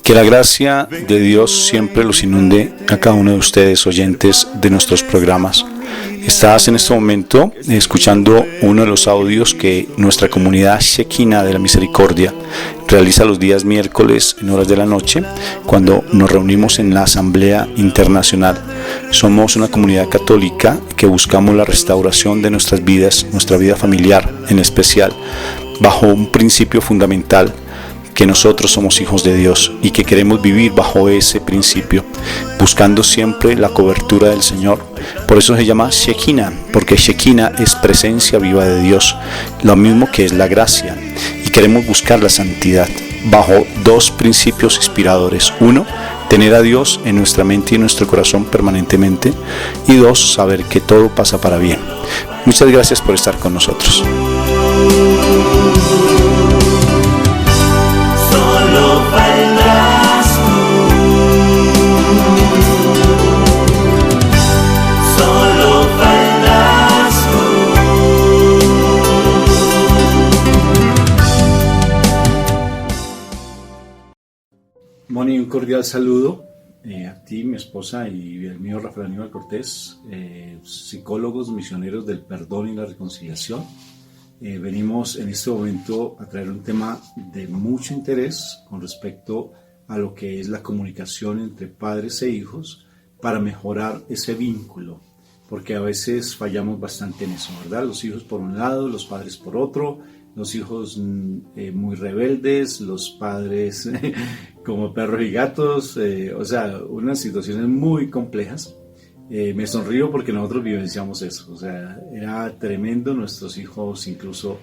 Que la gracia de Dios siempre los inunde a cada uno de ustedes, oyentes de nuestros programas. Estás en este momento escuchando uno de los audios que nuestra comunidad Shekinah de la Misericordia realiza los días miércoles en horas de la noche, cuando nos reunimos en la Asamblea Internacional. Somos una comunidad católica que buscamos la restauración de nuestras vidas, nuestra vida familiar en especial, bajo un principio fundamental: que nosotros somos hijos de Dios y que queremos vivir bajo ese principio, buscando siempre la cobertura del Señor. Por eso se llama Shekinah, porque Shekinah es presencia viva de Dios, lo mismo que es la gracia, y queremos buscar la santidad bajo dos principios inspiradores: uno, tener a Dios en nuestra mente y en nuestro corazón permanentemente, y dos, saber que todo pasa para bien. Muchas gracias por estar con nosotros. Moni, un cordial saludo a ti, mi esposa y el mío Rafael Aníbal Cortés, psicólogos misioneros del perdón y la reconciliación. Venimos en este momento a traer un tema de mucho interés con respecto a lo que es la comunicación entre padres e hijos para mejorar ese vínculo, porque a veces fallamos bastante en eso, ¿verdad? Los hijos por un lado, los padres por otro, los hijos muy rebeldes, los padres como perros y gatos, o sea, unas situaciones muy complejas. Me sonrío porque nosotros vivenciamos eso, o sea, era tremendo, nuestros hijos incluso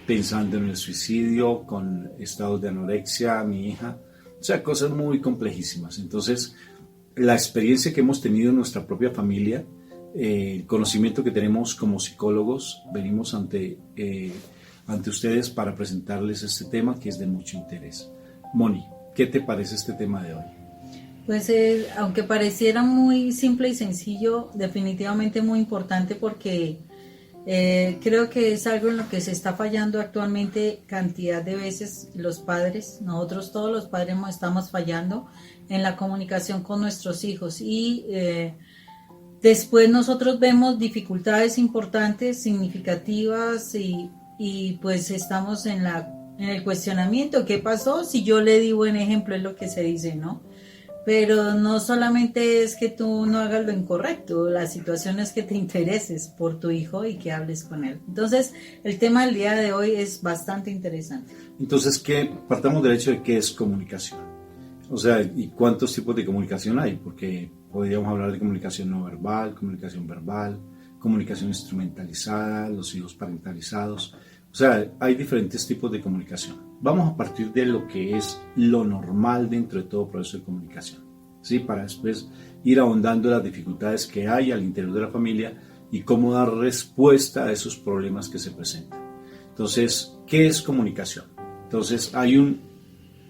pensando en el suicidio, con estados de anorexia, mi hija, o sea, cosas muy complejísimas. Entonces, la experiencia que hemos tenido en nuestra propia familia, el conocimiento que tenemos como psicólogos, venimos ante ustedes para presentarles este tema que es de mucho interés. Moni, ¿qué te parece este tema de hoy? Pues aunque pareciera muy simple y sencillo, definitivamente muy importante, porque creo que es algo en lo que se está fallando actualmente cantidad de veces los padres. Nosotros todos los padres estamos fallando en la comunicación con nuestros hijos, y después nosotros vemos dificultades importantes, significativas, y pues estamos en el cuestionamiento: ¿qué pasó? Si yo le di buen ejemplo, es lo que se dice, ¿no? Pero no solamente es que tú no hagas lo incorrecto, la situación es que te intereses por tu hijo y que hables con él. Entonces, el tema del día de hoy es bastante interesante. Entonces, partamos del hecho de qué es comunicación. O sea, ¿y cuántos tipos de comunicación hay? Porque podríamos hablar de comunicación no verbal, comunicación verbal, comunicación instrumentalizada, los hijos parentalizados. O sea, hay diferentes tipos de comunicación. Vamos a partir de lo que es lo normal dentro de todo proceso de comunicación, ¿sí? Para después ir ahondando las dificultades que hay al interior de la familia y cómo dar respuesta a esos problemas que se presentan. Entonces, ¿qué es comunicación? Entonces, hay un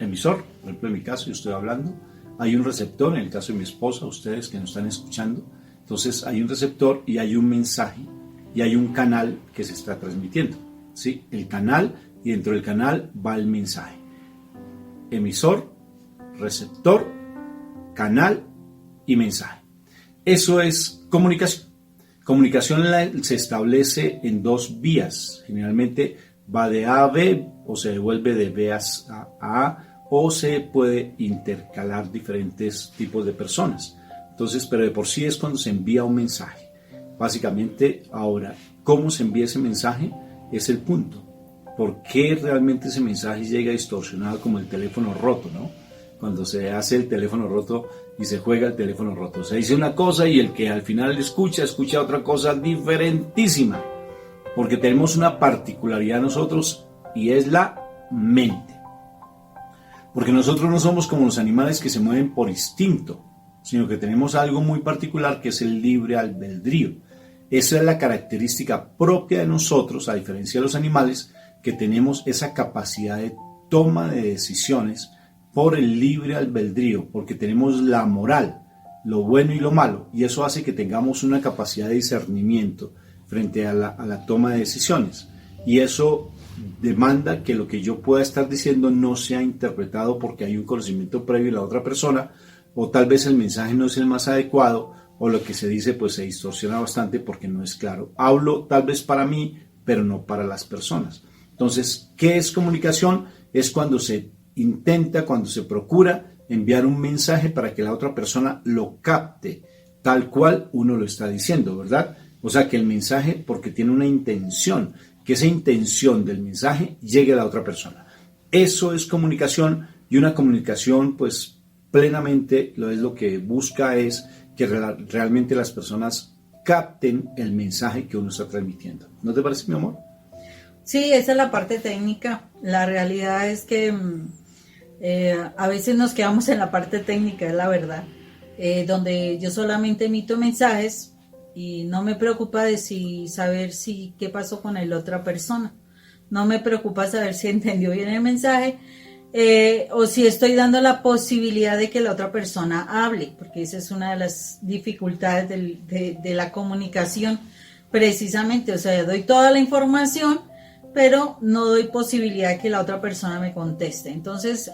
emisor, por ejemplo en mi caso, yo estoy hablando, hay un receptor, en el caso de mi esposa, ustedes que nos están escuchando. Entonces, hay un receptor y hay un mensaje y hay un canal que se está transmitiendo, ¿sí? El canal, y dentro del canal va el mensaje. Emisor, receptor, canal y mensaje. Eso es comunicación. Comunicación se establece en dos vías. Generalmente va de A a B, o se devuelve de B a A, o se puede intercalar diferentes tipos de personas. Entonces, pero de por sí es cuando se envía un mensaje. Básicamente, ahora, ¿cómo se envía ese mensaje? Es el punto. ¿Por qué realmente ese mensaje llega distorsionado como el teléfono roto, ¿no? Cuando se hace el teléfono roto y se juega el teléfono roto. Se dice una cosa y el que al final escucha otra cosa diferentísima. Porque tenemos una particularidad nosotros, y es la mente. Porque nosotros no somos como los animales que se mueven por instinto, sino que tenemos algo muy particular que es el libre albedrío. Esa es la característica propia de nosotros, a diferencia de los animales, que tenemos esa capacidad de toma de decisiones por el libre albedrío, porque tenemos la moral, lo bueno y lo malo, y eso hace que tengamos una capacidad de discernimiento frente a la toma de decisiones. Y eso demanda que lo que yo pueda estar diciendo no sea interpretado porque hay un conocimiento previo de la otra persona, o tal vez el mensaje no es el más adecuado, o lo que se dice pues se distorsiona bastante porque no es claro. Hablo tal vez para mí, pero no para las personas. Entonces, ¿qué es comunicación? Es cuando se intenta, cuando se procura enviar un mensaje para que la otra persona lo capte tal cual uno lo está diciendo, ¿verdad? O sea, que el mensaje, porque tiene una intención, que esa intención del mensaje llegue a la otra persona. Eso es comunicación, y una comunicación pues plenamente lo que busca es que realmente las personas capten el mensaje que uno está transmitiendo. ¿No te parece, mi amor? Sí, esa es la parte técnica. La realidad es que a veces nos quedamos en la parte técnica, es la verdad, donde yo solamente emito mensajes y no me preocupa de saber qué pasó con la otra persona. No me preocupa saber si entendió bien el mensaje o si estoy dando la posibilidad de que la otra persona hable, porque esa es una de las dificultades de la comunicación, precisamente. O sea, doy toda la información, pero no doy posibilidad de que la otra persona me conteste. Entonces,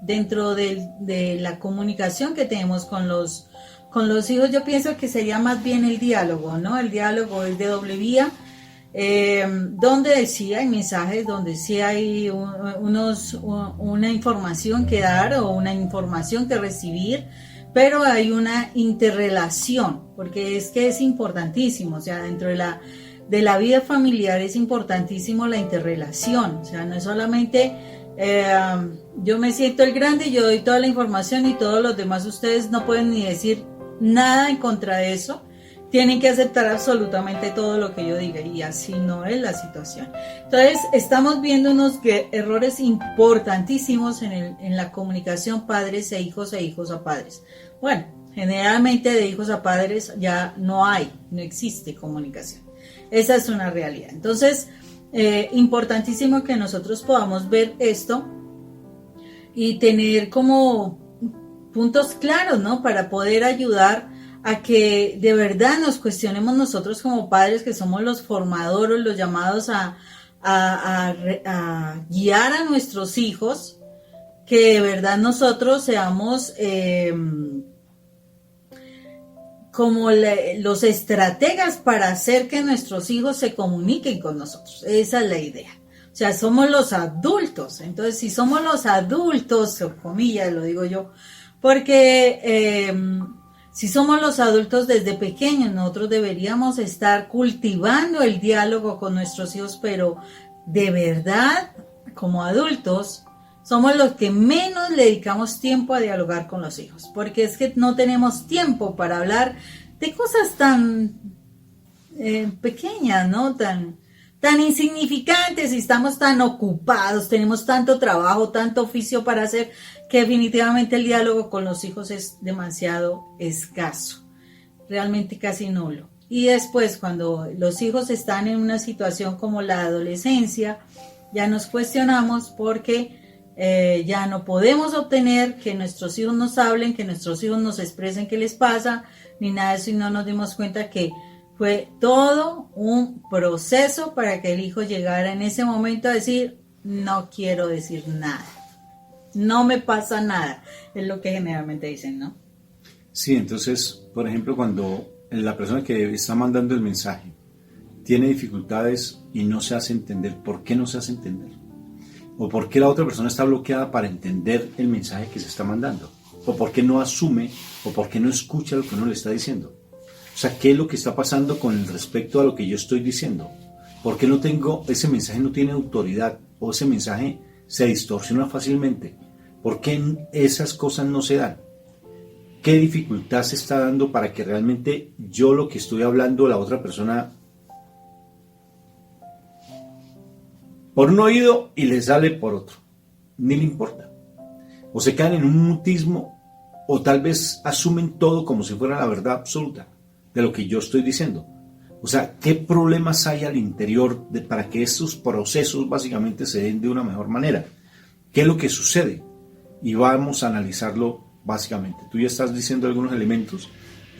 dentro de la comunicación que tenemos con los hijos, yo pienso que sería más bien el diálogo, ¿no? El diálogo es de doble vía, donde sí hay mensajes, donde sí hay una información que dar o una información que recibir, pero hay una interrelación, porque es que es importantísimo. O sea, dentro de la vida familiar es importantísimo la interrelación. O sea, no es solamente yo me siento el grande y yo doy toda la información y todos los demás ustedes no pueden ni decir nada en contra de eso, tienen que aceptar absolutamente todo lo que yo diga, y así no es la situación. Entonces estamos viendo unos errores importantísimos en la comunicación padres e hijos a padres. Bueno, generalmente de hijos a padres ya no existe comunicación. Esa es una realidad. Entonces, importantísimo que nosotros podamos ver esto y tener como puntos claros, ¿no? Para poder ayudar a que de verdad nos cuestionemos nosotros como padres, que somos los formadores, los llamados a guiar a nuestros hijos, que de verdad nosotros seamos como los estrategas para hacer que nuestros hijos se comuniquen con nosotros. Esa es la idea. O sea, somos los adultos. Entonces, si somos los adultos, o comillas, lo digo yo, porque si somos los adultos desde pequeños, nosotros deberíamos estar cultivando el diálogo con nuestros hijos, pero de verdad, como adultos, somos los que menos le dedicamos tiempo a dialogar con los hijos, porque es que no tenemos tiempo para hablar de cosas tan pequeñas, ¿no? Tan insignificantes, y estamos tan ocupados, tenemos tanto trabajo, tanto oficio para hacer, que definitivamente el diálogo con los hijos es demasiado escaso, realmente casi nulo. Y después, cuando los hijos están en una situación como la adolescencia, ya nos cuestionamos porque ya no podemos obtener que nuestros hijos nos hablen, que nuestros hijos nos expresen qué les pasa, ni nada de eso, y no nos dimos cuenta que fue todo un proceso para que el hijo llegara en ese momento a decir: no quiero decir nada, no me pasa nada, es lo que generalmente dicen, ¿no? Sí, entonces, por ejemplo, cuando la persona que está mandando el mensaje tiene dificultades y no se hace entender, ¿por qué no se hace entender? ¿O por qué la otra persona está bloqueada para entender el mensaje que se está mandando? ¿O por qué no asume, o por qué no escucha lo que uno le está diciendo? O sea, ¿qué es lo que está pasando con respecto a lo que yo estoy diciendo? ¿Por qué ese mensaje no tiene autoridad, o ese mensaje se distorsiona fácilmente? ¿Por qué esas cosas no se dan? ¿Qué dificultad se está dando para que realmente yo lo que estoy hablando, la otra persona por un oído y le sale por otro? Ni le importa. O se quedan en un mutismo, o tal vez asumen todo como si fuera la verdad absoluta de lo que yo estoy diciendo. O sea, ¿qué problemas hay al interior para que estos procesos básicamente se den de una mejor manera? ¿Qué es lo que sucede? Y vamos a analizarlo básicamente. Tú ya estás diciendo algunos elementos,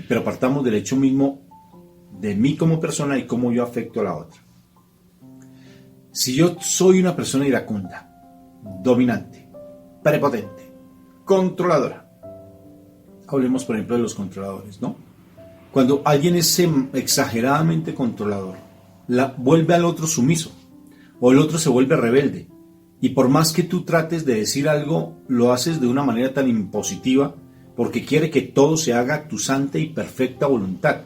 pero partamos del hecho mismo de mí como persona y cómo yo afecto a la otra. Si yo soy una persona iracunda, dominante, prepotente, controladora, hablemos por ejemplo de los controladores, ¿no? Cuando alguien es exageradamente controlador, vuelve al otro sumiso, o el otro se vuelve rebelde, y por más que tú trates de decir algo, lo haces de una manera tan impositiva, porque quiere que todo se haga a tu santa y perfecta voluntad,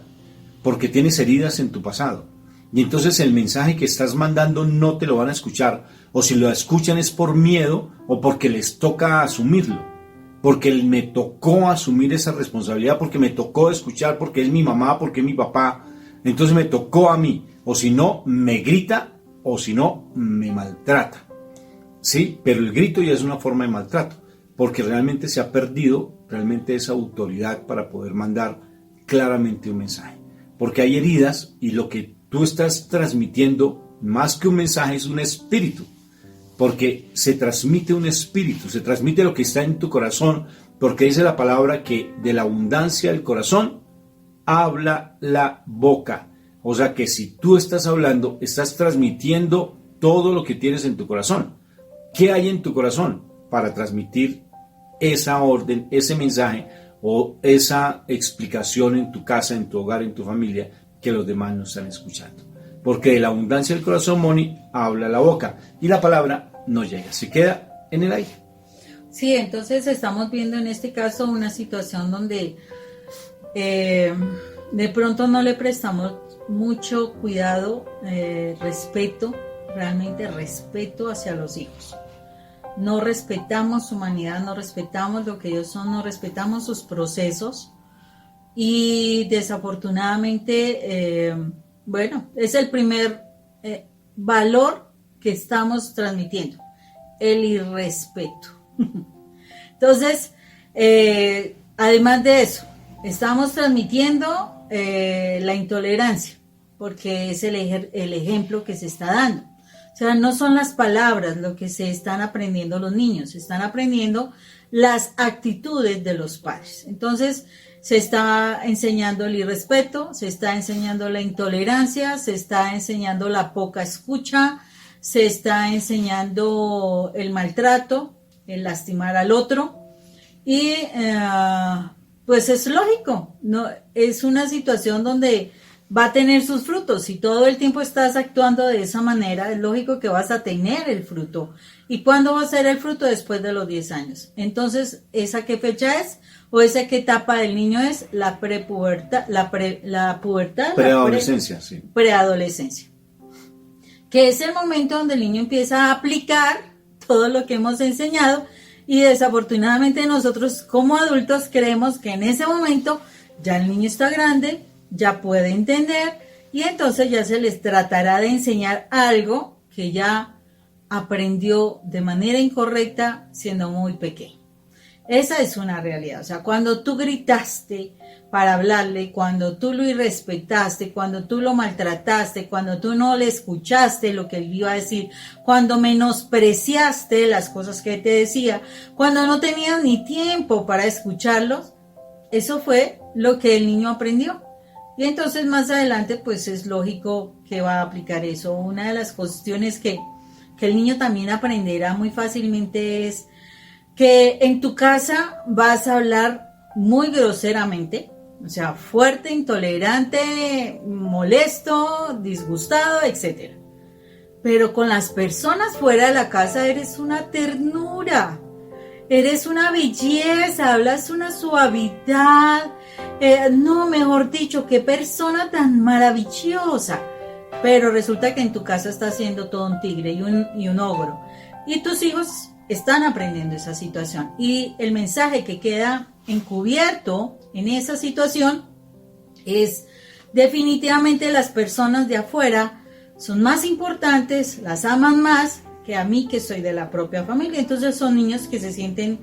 porque tienes heridas en tu pasado. Y entonces el mensaje que estás mandando no te lo van a escuchar, o si lo escuchan es por miedo o porque les toca asumirlo, porque me tocó asumir esa responsabilidad, porque me tocó escuchar, porque es mi mamá, porque es mi papá, entonces me tocó a mí, o si no me grita, o si no me maltrata. Sí, pero el grito ya es una forma de maltrato, porque realmente se ha perdido realmente esa autoridad para poder mandar claramente un mensaje, porque hay heridas y lo que tú estás transmitiendo, más que un mensaje, es un espíritu, porque se transmite un espíritu, se transmite lo que está en tu corazón, porque dice la palabra que de la abundancia del corazón habla la boca. O sea que si tú estás hablando, estás transmitiendo todo lo que tienes en tu corazón. ¿Qué hay en tu corazón para transmitir esa orden, ese mensaje o esa explicación en tu casa, en tu hogar, en tu familia, que los demás no están escuchando? Porque de la abundancia del corazón, Moni, habla la boca y la palabra no llega, se queda en el aire. Sí, entonces estamos viendo en este caso una situación donde de pronto no le prestamos mucho cuidado, respeto, realmente respeto hacia los hijos. No respetamos su humanidad, no respetamos lo que ellos son, no respetamos sus procesos y desafortunadamente, bueno, es el primer valor que estamos transmitiendo, el irrespeto. Entonces, además de eso, estamos transmitiendo la intolerancia, porque es el ejemplo que se está dando. O sea, no son las palabras lo que se están aprendiendo los niños, se están aprendiendo las actitudes de los padres. Entonces, se está enseñando el irrespeto, se está enseñando la intolerancia, se está enseñando la poca escucha, se está enseñando el maltrato, el lastimar al otro. Y pues es lógico, ¿no? Es una situación donde va a tener sus frutos. Si todo el tiempo estás actuando de esa manera, es lógico que vas a tener el fruto. ¿Y cuándo va a ser el fruto? Después de los 10 años. Entonces, ¿esa qué fecha es? ¿O esa qué etapa del niño es? La prepubertad, la pubertad. Preadolescencia, sí. Preadolescencia. Que es el momento donde el niño empieza a aplicar todo lo que hemos enseñado y desafortunadamente nosotros como adultos creemos que en ese momento ya el niño está grande, ya puede entender y entonces ya se les tratará de enseñar algo que ya aprendió de manera incorrecta siendo muy pequeño. Esa es una realidad. O sea, cuando tú gritaste para hablarle, cuando tú lo irrespetaste, cuando tú lo maltrataste, cuando tú no le escuchaste lo que él iba a decir, cuando menospreciaste las cosas que te decía, cuando no tenías ni tiempo para escucharlos, eso fue lo que el niño aprendió. Y entonces más adelante pues es lógico que va a aplicar eso. Una de las cuestiones que el niño también aprenderá muy fácilmente es que en tu casa vas a hablar muy groseramente, o sea, fuerte, intolerante, molesto, disgustado, etc. Pero con las personas fuera de la casa eres una ternura, eres una belleza, hablas una suavidad, no, mejor dicho, qué persona tan maravillosa. Pero resulta que en tu casa estás siendo todo un tigre y un ogro. Y tus hijos están aprendiendo esa situación. Y el mensaje que queda encubierto en esa situación es definitivamente las personas de afuera son más importantes, las aman más que a mí que soy de la propia familia. Entonces son niños que se sienten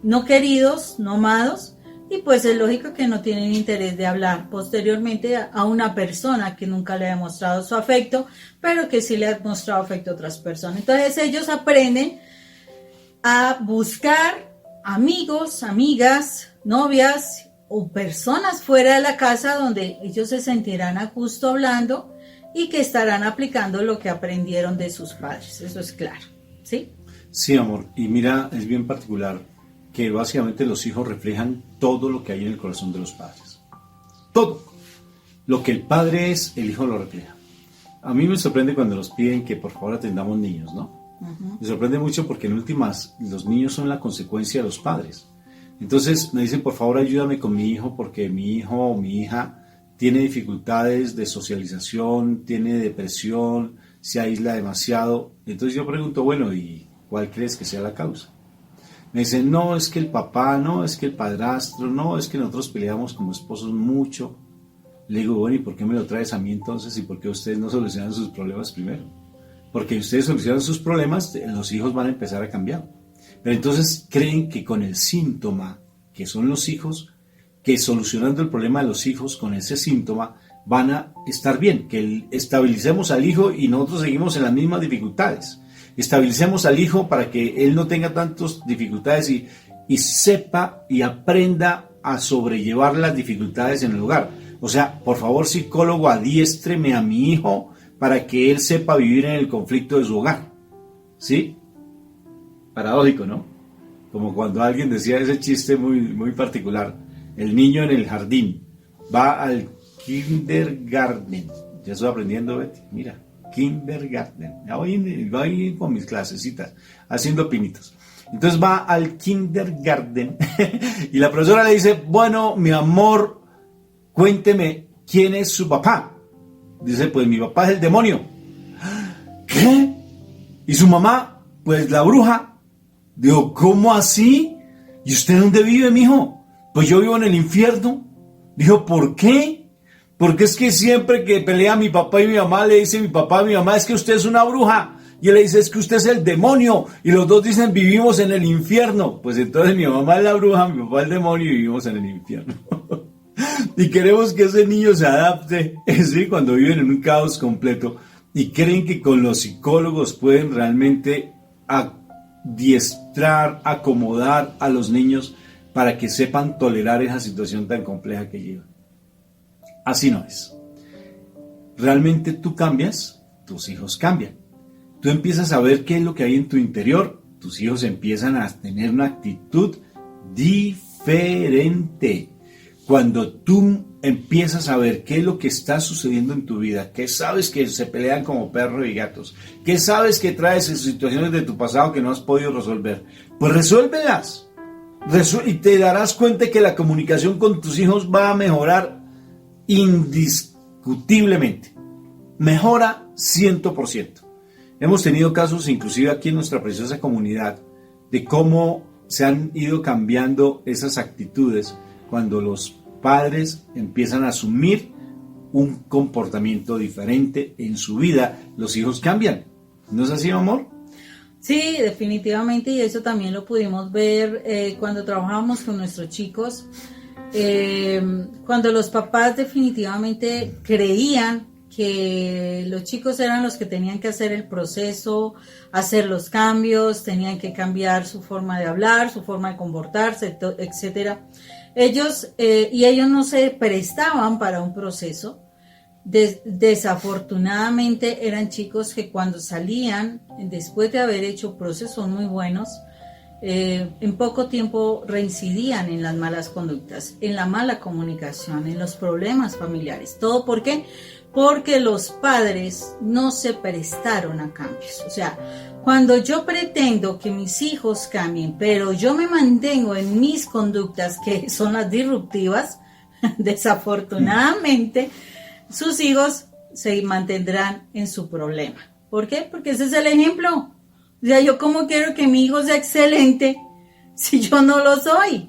no queridos, no amados. Y pues es lógico que no tienen interés de hablar posteriormente a una persona que nunca le ha demostrado su afecto, pero que sí le ha mostrado afecto a otras personas. Entonces ellos aprenden a buscar amigos, amigas, novias o personas fuera de la casa donde ellos se sentirán a gusto hablando y que estarán aplicando lo que aprendieron de sus padres, eso es claro, ¿sí? Sí, amor, y mira, es bien particular que básicamente los hijos reflejan todo lo que hay en el corazón de los padres. Todo. Lo que el padre es, el hijo lo refleja. A mí me sorprende cuando nos piden que por favor atendamos niños, ¿no? Uh-huh. Me sorprende mucho porque en últimas los niños son la consecuencia de los padres. Entonces me dicen, por favor ayúdame con mi hijo porque mi hijo o mi hija tiene dificultades de socialización, tiene depresión, se aísla demasiado. Entonces yo pregunto, bueno, ¿y cuál crees que sea la causa? Me dicen, no, es que el papá, no, es que el padrastro, no, es que nosotros peleamos como esposos mucho. Le digo, bueno, ¿y por qué me lo traes a mí entonces? ¿Y por qué ustedes no solucionan sus problemas primero? Porque ustedes solucionan sus problemas, los hijos van a empezar a cambiar. Pero entonces creen que con el síntoma, que son los hijos, que solucionando el problema de los hijos con ese síntoma van a estar bien, que estabilicemos al hijo y nosotros seguimos en las mismas dificultades. Estabilicemos al hijo para que él no tenga tantas dificultades y sepa y aprenda a sobrellevar las dificultades en el hogar. O sea, por favor, psicólogo, adiéstreme a mi hijo para que él sepa vivir en el conflicto de su hogar. ¿Sí? Paradójico, ¿no? Como cuando alguien decía ese chiste muy particular. El niño en el jardín va al kindergarten. Ya estoy aprendiendo, Betty. Mira, kindergarten. Ya voy con mis clasecitas, haciendo pinitos. Entonces va al kindergarten y la profesora le dice, bueno, mi amor, cuénteme, ¿quién es su papá? Dice, pues mi papá es el demonio. ¿Qué? ¿Y su mamá? Pues la bruja. Digo, ¿cómo así? ¿Y usted dónde vive, mijo? Pues yo vivo en el infierno. Dijo, ¿por qué? Porque es que siempre que pelea mi papá y mi mamá, le dice mi papá a mi mamá, es que usted es una bruja. Y él le dice, es que usted es el demonio. Y los dos dicen, vivimos en el infierno. Pues entonces mi mamá es la bruja, mi papá es el demonio y vivimos en el infierno. Y queremos que ese niño se adapte, ¿sí? Cuando viven en un caos completo. Y creen que con los psicólogos pueden realmente adiestrar, acomodar a los niños para que sepan tolerar esa situación tan compleja que llevan. Así no es. Realmente tú cambias, tus hijos cambian. Tú empiezas a ver qué es lo que hay en tu interior, tus hijos empiezan a tener una actitud diferente. Cuando tú empiezas a ver qué es lo que está sucediendo en tu vida, que sabes que se pelean como perros y gatos, que sabes que traes situaciones de tu pasado que no has podido resolver, pues resuélvelas. Y te darás cuenta que la comunicación con tus hijos va a mejorar indiscutiblemente. Mejora 100%. Hemos tenido casos inclusive aquí en nuestra preciosa comunidad de cómo se han ido cambiando esas actitudes cuando los padres empiezan a asumir un comportamiento diferente en su vida. Los hijos cambian. ¿No es así, amor? Sí, definitivamente, y eso también lo pudimos ver cuando trabajábamos con nuestros chicos, cuando los papás definitivamente creían que los chicos eran los que tenían que hacer el proceso, hacer los cambios, tenían que cambiar su forma de hablar, su forma de comportarse, etcétera. Ellos no se prestaban para un proceso. Desafortunadamente eran chicos que cuando salían, después de haber hecho procesos muy buenos, en poco tiempo reincidían en las malas conductas, en la mala comunicación, en los problemas familiares. ¿Todo por qué? Porque los padres no se prestaron a cambios. O sea, cuando yo pretendo que mis hijos cambien, pero yo me mantengo en mis conductas que son las disruptivas, desafortunadamente sus hijos se mantendrán en su problema. ¿Por qué? Porque ese es el ejemplo. O sea, yo cómo quiero que mi hijo sea excelente si yo no lo soy.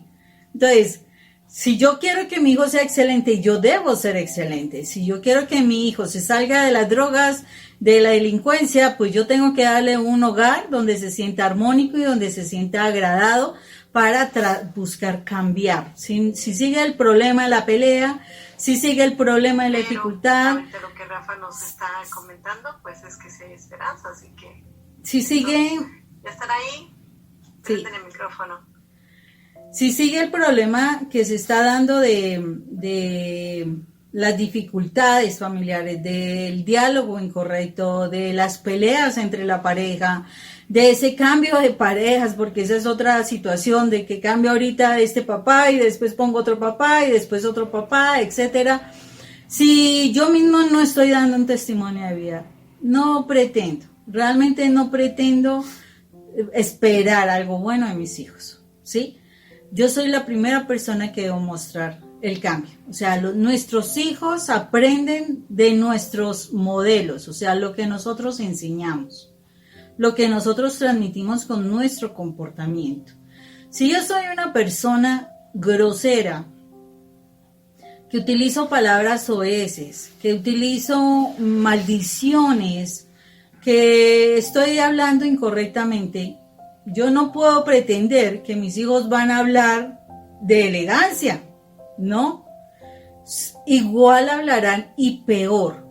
Entonces, si yo quiero que mi hijo sea excelente, yo debo ser excelente. Si yo quiero que mi hijo se salga de las drogas, de la delincuencia, pues yo tengo que darle un hogar donde se sienta armónico y donde se sienta agradado para buscar cambiar. Si sigue el problema de la pelea, si sigue el problema de la dificultad. De lo que Rafa nos está comentando, pues es que sí hay esperanza, así que... Si sigue... ¿Ya están ahí? Sí. En el micrófono. Si sigue el problema que se está dando de las dificultades familiares, del diálogo incorrecto, de las peleas entre la pareja, de ese cambio de parejas, porque esa es otra situación, de que cambio ahorita este papá y después pongo otro papá y después otro papá, etcétera. Si yo mismo no estoy dando un testimonio de vida, no pretendo, realmente no pretendo esperar algo bueno de mis hijos, ¿sí? Yo soy la primera persona que debo mostrar el cambio. O sea, nuestros hijos aprenden de nuestros modelos, o sea, lo que nosotros enseñamos, lo que nosotros transmitimos con nuestro comportamiento. Si yo soy una persona grosera, que utilizo palabras soeces, que utilizo maldiciones, que estoy hablando incorrectamente, yo no puedo pretender que mis hijos van a hablar de elegancia, ¿no? Igual hablarán y peor.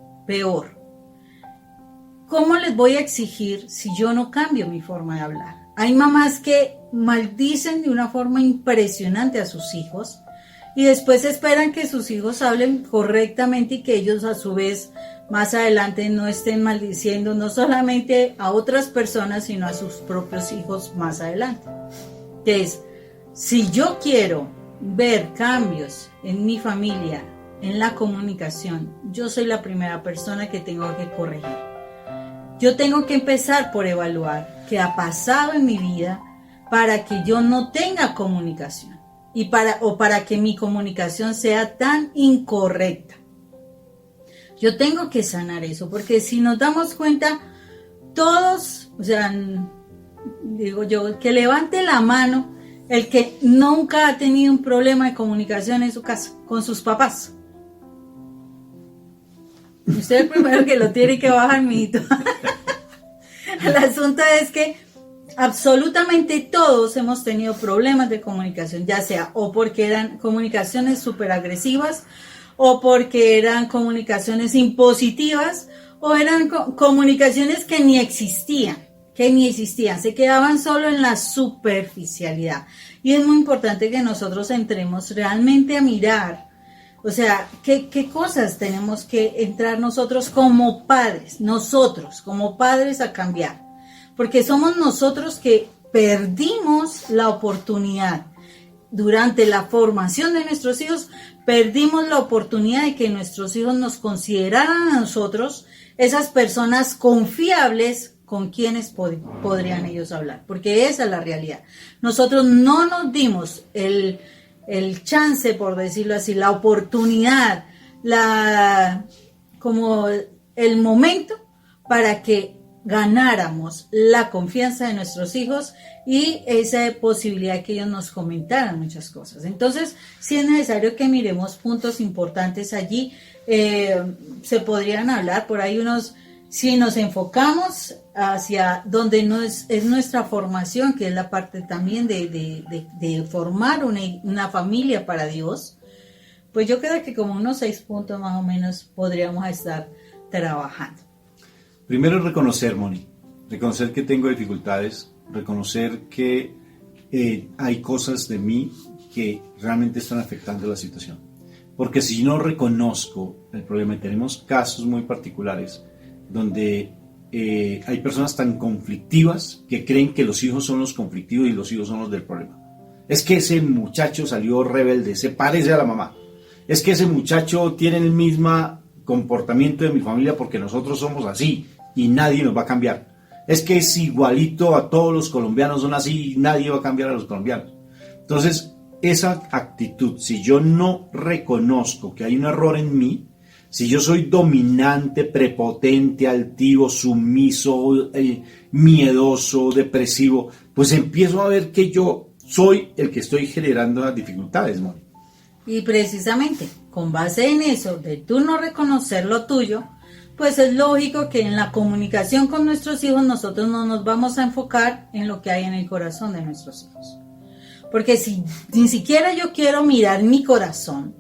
¿Cómo les voy a exigir si yo no cambio mi forma de hablar? Hay mamás que maldicen de una forma impresionante a sus hijos y después esperan que sus hijos hablen correctamente y que ellos a su vez más adelante no estén maldiciendo no solamente a otras personas sino a sus propios hijos más adelante. Entonces, si yo quiero ver cambios en mi familia, en la comunicación, yo soy la primera persona que tengo que corregir. Yo tengo que empezar por evaluar qué ha pasado en mi vida para que yo no tenga comunicación y para que mi comunicación sea tan incorrecta. Yo tengo que sanar eso, porque si nos damos cuenta, todos, o sea, digo yo, que levante la mano el que nunca ha tenido un problema de comunicación en su casa, con sus papás. Usted es el primero que lo tiene que bajar, mijito. El asunto es que absolutamente todos hemos tenido problemas de comunicación, ya sea o porque eran comunicaciones súper agresivas, o porque eran comunicaciones impositivas, o eran comunicaciones que ni existían, se quedaban solo en la superficialidad. Y es muy importante que nosotros entremos realmente a mirar, o sea, qué cosas tenemos que entrar nosotros como padres a cambiar. Porque somos nosotros que perdimos la oportunidad. Durante la formación de nuestros hijos, perdimos la oportunidad de que nuestros hijos nos consideraran a nosotros esas personas confiables con quienes podrían ellos hablar. Porque esa es la realidad. Nosotros no nos dimos el chance, por decirlo así, la oportunidad, como el momento para que ganáramos la confianza de nuestros hijos y esa posibilidad que ellos nos comentaran muchas cosas. Entonces, sí es necesario que miremos puntos importantes allí. Se podrían hablar por ahí unos, si nos enfocamos hacia donde no es nuestra formación, que es la parte también de formar una familia para Dios, pues yo creo que como unos 6 puntos más o menos podríamos estar trabajando. Primero es reconocer, Moni, reconocer que tengo dificultades, reconocer que hay cosas de mí que realmente están afectando la situación. Porque si no reconozco el problema, y tenemos casos muy particulares donde hay personas tan conflictivas que creen que los hijos son los conflictivos y los hijos son los del problema. Es que ese muchacho salió rebelde, se parece a la mamá. Es que ese muchacho tiene el mismo comportamiento de mi familia porque nosotros somos así y nadie nos va a cambiar. Es que es igualito a todos los colombianos, son así y nadie va a cambiar a los colombianos. Entonces, esa actitud, si yo no reconozco que hay un error en mí, si yo soy dominante, prepotente, altivo, sumiso, miedoso, depresivo, pues empiezo a ver que yo soy el que estoy generando las dificultades, Moni. Y precisamente, con base en eso, de tú no reconocer lo tuyo, pues es lógico que en la comunicación con nuestros hijos nosotros no nos vamos a enfocar en lo que hay en el corazón de nuestros hijos. Porque si ni siquiera yo quiero mirar mi corazón,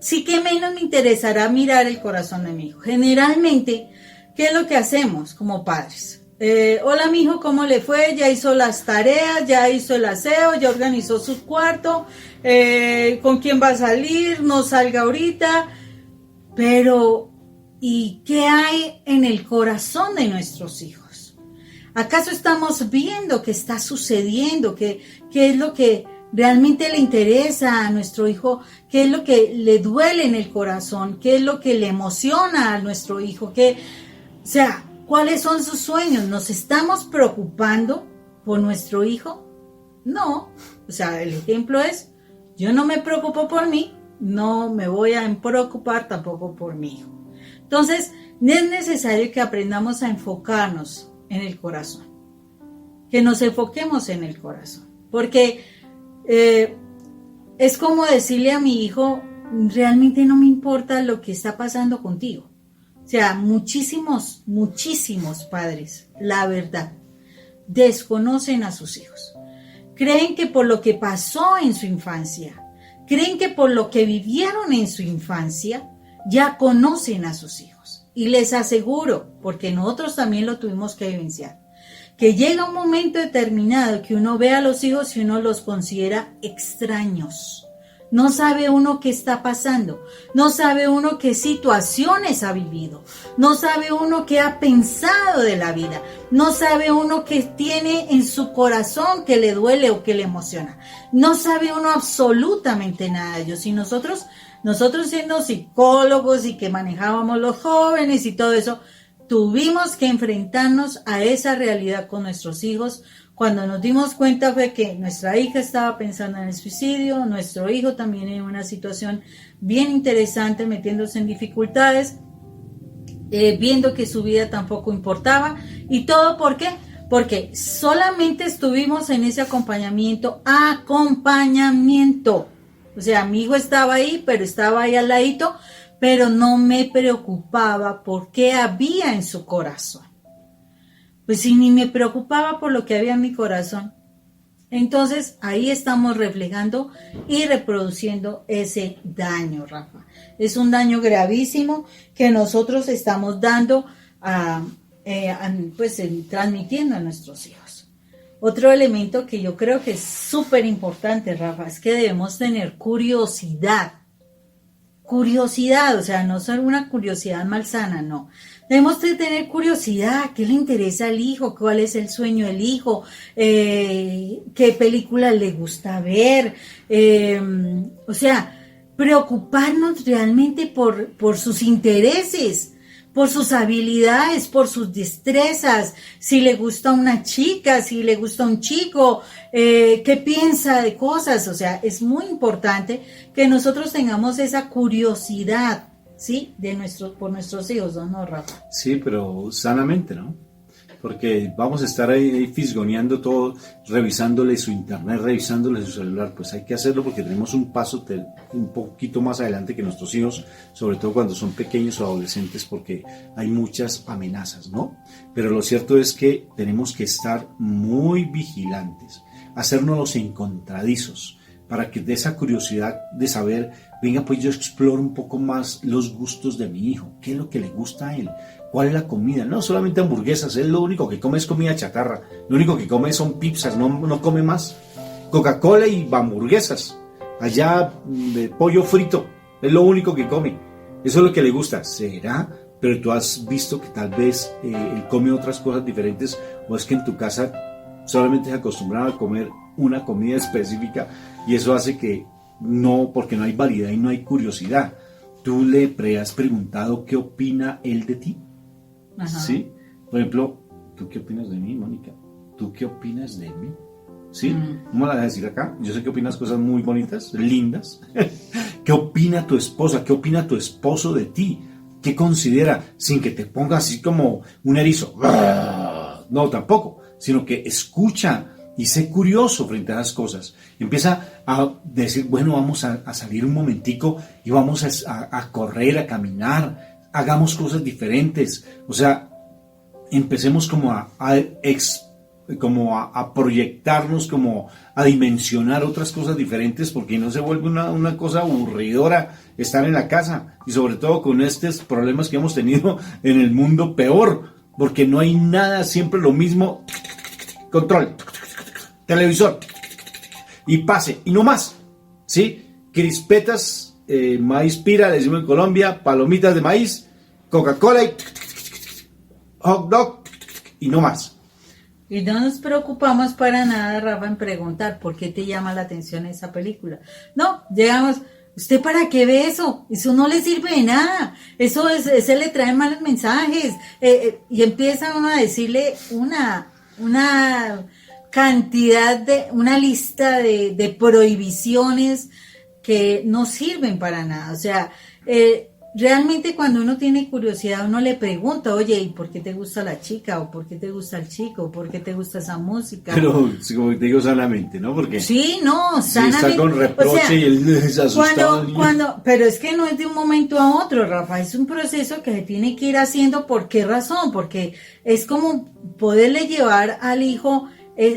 sí que menos me interesará mirar el corazón de mi hijo. Generalmente, ¿qué es lo que hacemos como padres? Hola, mi hijo, ¿cómo le fue? Ya hizo las tareas, ya hizo el aseo, ya organizó su cuarto, ¿con quién va a salir? No salga ahorita. Pero, ¿y qué hay en el corazón de nuestros hijos? ¿Acaso estamos viendo qué está sucediendo? ¿Qué es lo que realmente le interesa a nuestro hijo? ¿Qué es lo que le duele en el corazón? ¿Qué es lo que le emociona a nuestro hijo? ¿Cuáles son sus sueños? ¿Nos estamos preocupando por nuestro hijo? No. El ejemplo es, yo no me preocupo por mí, no me voy a preocupar tampoco por mi hijo. Entonces, es necesario que aprendamos a enfocarnos en el corazón, que nos enfoquemos en el corazón, porque es como decirle a mi hijo, realmente no me importa lo que está pasando contigo. Muchísimos padres, la verdad, desconocen a sus hijos. Creen que por lo que pasó en su infancia, creen que por lo que vivieron en su infancia, ya conocen a sus hijos. Y les aseguro, porque nosotros también lo tuvimos que vivenciar, que llega un momento determinado que uno ve a los hijos y uno los considera extraños. No sabe uno qué está pasando, no sabe uno qué situaciones ha vivido, no sabe uno qué ha pensado de la vida, no sabe uno qué tiene en su corazón que le duele o que le emociona. No sabe uno absolutamente nada de ellos. Y nosotros siendo psicólogos y que manejábamos los jóvenes y todo eso, tuvimos que enfrentarnos a esa realidad con nuestros hijos. Cuando nos dimos cuenta fue que nuestra hija estaba pensando en el suicidio, nuestro hijo también en una situación bien interesante, metiéndose en dificultades, viendo que su vida tampoco importaba. ¿Y todo por qué? Porque solamente estuvimos en ese acompañamiento. Mi hijo estaba ahí, pero estaba ahí al ladito, pero no me preocupaba por qué había en su corazón. Pues si ni me preocupaba por lo que había en mi corazón. Entonces ahí estamos reflejando y reproduciendo ese daño, Rafa. Es un daño gravísimo que nosotros estamos dando, transmitiendo a nuestros hijos. Otro elemento que yo creo que es súper importante, Rafa, es que debemos tener curiosidad. Curiosidad, no solo una curiosidad malsana, no. Debemos de tener curiosidad, qué le interesa al hijo, cuál es el sueño del hijo, qué película le gusta ver, preocuparnos realmente por sus intereses, por sus habilidades, por sus destrezas, si le gusta una chica, si le gusta un chico, qué piensa de cosas. Es muy importante que nosotros tengamos esa curiosidad, ¿sí? Por nuestros hijos, ¿no, Rafa? Sí, pero sanamente, ¿no? Porque vamos a estar ahí fisgoneando todo, revisándole su internet, revisándole su celular. Pues hay que hacerlo porque tenemos un paso un poquito más adelante que nuestros hijos, sobre todo cuando son pequeños o adolescentes, porque hay muchas amenazas, ¿no? Pero lo cierto es que tenemos que estar muy vigilantes, hacernos los encontradizos, para que de esa curiosidad de saber, venga, pues yo exploro un poco más los gustos de mi hijo, qué es lo que le gusta a él, cuál es la comida. No solamente hamburguesas, él lo único que come es comida chatarra, lo único que come son pizzas, no come más. Coca-Cola y hamburguesas, allá de pollo frito, es lo único que come, eso es lo que le gusta. ¿Será? Pero tú has visto que tal vez él come otras cosas diferentes, o es que en tu casa solamente se acostumbraba a comer una comida específica y eso hace que no, porque no hay variedad y no hay curiosidad. ¿Tú le has preguntado qué opina él de ti? Ajá. ¿Sí? Por ejemplo, ¿tú qué opinas de mí, Mónica? ¿Tú qué opinas de mí? ¿Sí? ¿Cómo la vas a decir acá? Yo sé que opinas cosas muy bonitas, lindas. ¿Qué opina tu esposa? ¿Qué opina tu esposo de ti? ¿Qué considera? Sin que te ponga así como un erizo. No, tampoco. Sino que escucha y sé curioso frente a esas cosas. Empieza a decir, bueno, vamos a salir un momentico y vamos a correr, a caminar, hagamos cosas diferentes. Empecemos como a proyectarnos, como a dimensionar otras cosas diferentes, porque no se vuelve una cosa aburridora estar en la casa, y sobre todo con estos problemas que hemos tenido en el mundo, peor, porque no hay nada, siempre lo mismo. Control, televisor, y pase, y no más, ¿sí? Crispetas maíz pira, le decimos en Colombia, palomitas de maíz, Coca-Cola y hot dog y no más. Y no nos preocupamos para nada, Rafa, en preguntar por qué te llama la atención esa película. No, llegamos, ¿usted para qué ve eso? Eso no le sirve de nada. Ese le trae malos mensajes. Y empieza uno a decirle una cantidad una lista de prohibiciones que no sirven para nada. O sea, realmente cuando uno tiene curiosidad, uno le pregunta, oye, ¿y por qué te gusta la chica? ¿O por qué te gusta el chico? ¿O por qué te gusta esa música? Pero, como te digo, sanamente, ¿no? Porque sí, no, sanamente. Si está con reproche, o sea, y él es asustado. Pero es que no es de un momento a otro, Rafa, es un proceso que se tiene que ir haciendo. ¿Por qué razón? Porque es como poderle llevar al hijo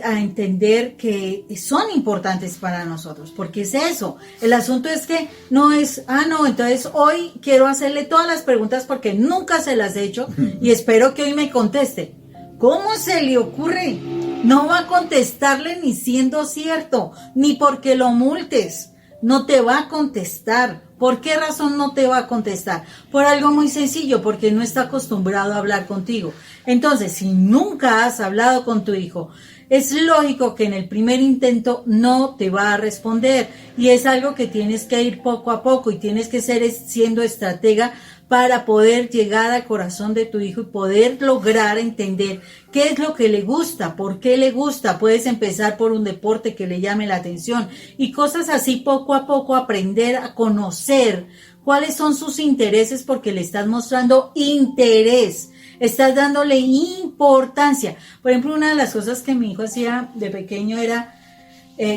a entender que son importantes para nosotros, porque es eso. El asunto es que no es, no, entonces hoy quiero hacerle todas las preguntas porque nunca se las he hecho y espero que hoy me conteste. ¿Cómo se le ocurre? No va a contestarle ni siendo cierto, ni porque lo multes. No te va a contestar. ¿Por qué razón no te va a contestar? Por algo muy sencillo, porque no está acostumbrado a hablar contigo. Entonces, si nunca has hablado con tu hijo, es lógico que en el primer intento no te va a responder. Y es algo que tienes que ir poco a poco y tienes que ser siendo estratega para poder llegar al corazón de tu hijo y poder lograr entender qué es lo que le gusta, por qué le gusta. Puedes empezar por un deporte que le llame la atención y cosas así, poco a poco aprender a conocer cuáles son sus intereses, porque le estás mostrando interés, estás dándole importancia. Por ejemplo, una de las cosas que mi hijo hacía de pequeño era,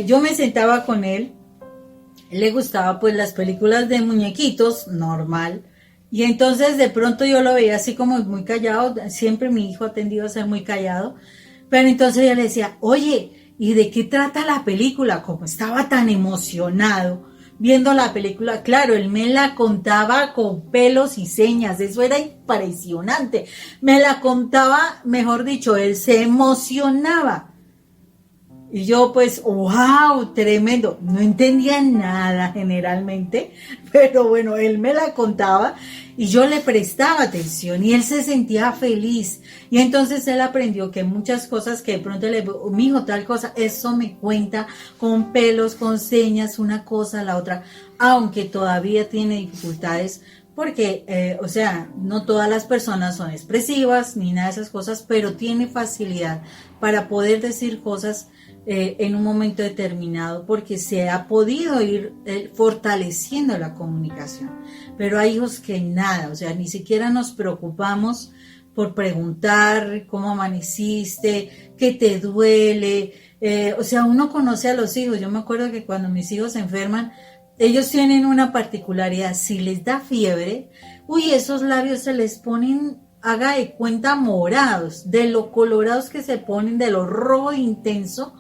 yo me sentaba con él, le gustaba pues las películas de muñequitos, normal. Y entonces de pronto yo lo veía así como muy callado, siempre mi hijo ha tendido a ser muy callado, pero entonces yo le decía, oye, ¿y de qué trata la película? Como estaba tan emocionado viendo la película, claro, él me la contaba con pelos y señas, eso era impresionante, me la contaba, mejor dicho, él se emocionaba. Y yo pues, wow, tremendo, no entendía nada generalmente, pero bueno, él me la contaba y yo le prestaba atención y él se sentía feliz. Y entonces él aprendió que muchas cosas que de pronto mi hijo tal cosa, eso me cuenta con pelos, con señas, una cosa, la otra, aunque todavía tiene dificultades. Porque, o sea, no todas las personas son expresivas ni nada de esas cosas, pero tiene facilidad para poder decir cosas en un momento determinado, porque se ha podido ir fortaleciendo la comunicación. Pero hay hijos que nada, o sea, ni siquiera nos preocupamos por preguntar cómo amaneciste, qué te duele. O sea, uno conoce a los hijos. Yo me acuerdo que cuando mis hijos se enferman, ellos tienen una particularidad, si les da fiebre, esos labios se les ponen, haga de cuenta, morados, de lo colorados que se ponen, de lo rojo intenso,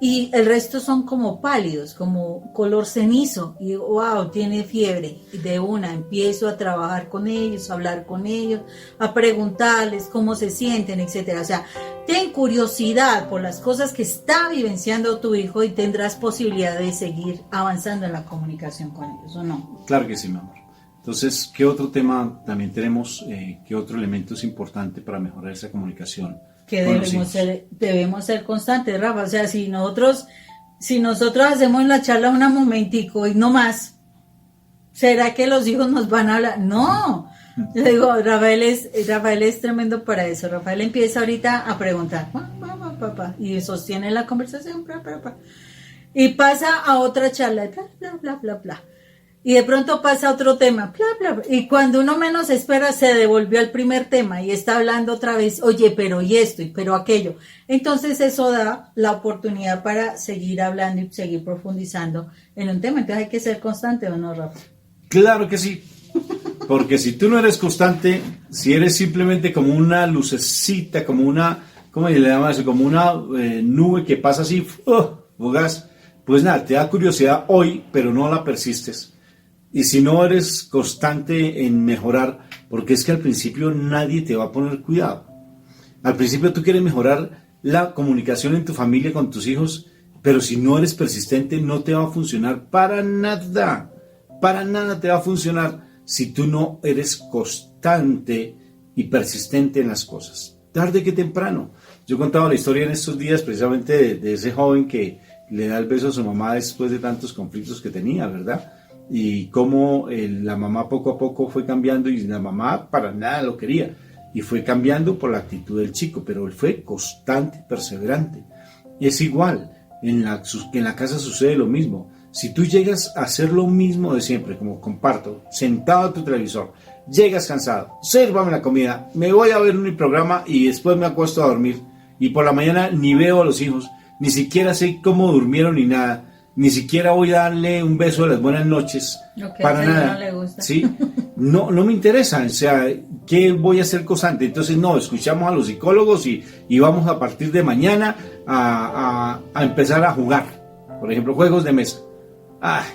y el resto son como pálidos, como color cenizo, y wow, tiene fiebre. Y de una empiezo a trabajar con ellos, a hablar con ellos, a preguntarles cómo se sienten, etcétera. O sea, ten curiosidad por las cosas que está vivenciando tu hijo y tendrás posibilidad de seguir avanzando en la comunicación con ellos, ¿o no? Claro que sí, mi amor. Entonces, ¿qué otro tema también tenemos? ¿Qué otro elemento es importante para mejorar esa comunicación? Que debemos ser constantes, Rafa. O sea, si nosotros hacemos la charla un momentico y no más, ¿será que los hijos nos van a hablar? No. Yo digo, Rafael es tremendo para eso. Rafael empieza ahorita a preguntar, papá, y sostiene la conversación, y pasa a otra charla, bla, bla, bla, bla, bla. Y de pronto pasa otro tema, bla, bla, bla, y cuando uno menos espera se devolvió al primer tema y está hablando otra vez, oye, pero y esto, y pero aquello. Entonces eso da la oportunidad para seguir hablando y seguir profundizando en un tema. Entonces hay que ser constante, ¿o no, Rafa? Claro que sí, porque si tú no eres constante, si eres simplemente como una lucecita, como una, ¿cómo le llaman eso? Como una nube que pasa así, fugaz, pues nada, te da curiosidad hoy, pero no la persistes. Y si no eres constante en mejorar, porque es que al principio nadie te va a poner cuidado. Al principio tú quieres mejorar la comunicación en tu familia con tus hijos, pero si no eres persistente no te va a funcionar para nada. para nada te va a funcionar si tú no eres constante y persistente en las cosas. Tarde que temprano. Yo contaba la historia en estos días precisamente de ese joven que le da el beso a su mamá después de tantos conflictos que tenía, ¿verdad? Y cómo la mamá poco a poco fue cambiando y la mamá para nada lo quería. Y fue cambiando por la actitud del chico, pero él fue constante y perseverante. Es igual, en la casa sucede lo mismo. Si tú llegas a hacer lo mismo de siempre, como comparto, sentado a tu televisor, llegas cansado, sírvame la comida, me voy a ver un programa y después me acuesto a dormir, y por la mañana ni veo a los hijos, ni siquiera sé cómo durmieron ni nada, ni siquiera voy a darle un beso de las buenas noches, para nada. No le gusta. ¿Sí? No me interesa, o sea, ¿qué voy a hacer constante? Entonces, no, escuchamos a los psicólogos y vamos a partir de mañana a empezar a jugar, por ejemplo, juegos de mesa. Ay,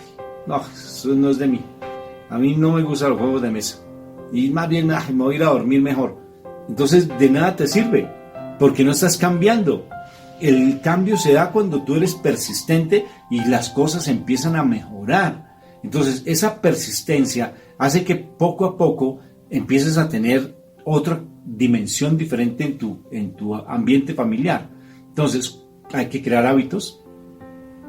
no, eso no es de mí. A mí no me gustan los juegos de mesa. Y más bien, me voy a ir a dormir mejor. Entonces, de nada te sirve, porque no estás cambiando. El cambio se da cuando tú eres persistente y las cosas empiezan a mejorar. Entonces, esa persistencia hace que poco a poco empieces a tener otra dimensión diferente en tu ambiente familiar. Entonces, hay que crear hábitos.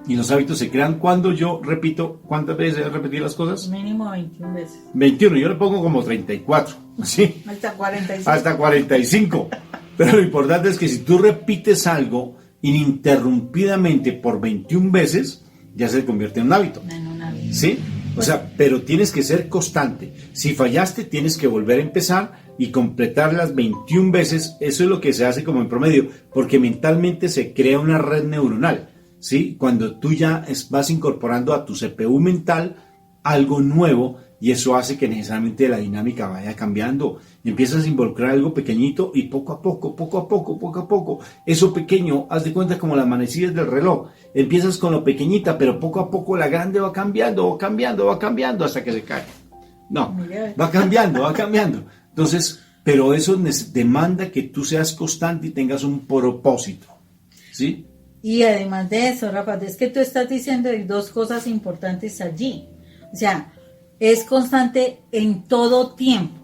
Y los hábitos se crean cuando yo repito. ¿Cuántas veces he repetido las cosas? Mínimo 21 veces. 21, yo le pongo como 34, ¿sí? Hasta 45. Hasta 45. Pero lo importante es que si tú repites algo ininterrumpidamente por 21 veces, ya se convierte en un hábito. En un hábito. ¿Sí? O sea, pero tienes que ser constante. Si fallaste, tienes que volver a empezar y completar las 21 veces. Eso es lo que se hace como en promedio, porque mentalmente se crea una red neuronal. ¿Sí? Cuando tú ya vas incorporando a tu CPU mental algo nuevo, y eso hace que necesariamente la dinámica vaya cambiando. Empiezas a involucrar algo pequeñito y poco a poco, eso pequeño, haz de cuenta como las manecillas del reloj. Empiezas con lo pequeñita, pero poco a poco la grande va cambiando hasta que se cae. No, va cambiando. Entonces, pero eso demanda que tú seas constante y tengas un propósito. ¿Sí? Y además de eso, Rafa, es que tú estás diciendo dos cosas importantes allí. O sea, es constante en todo tiempo.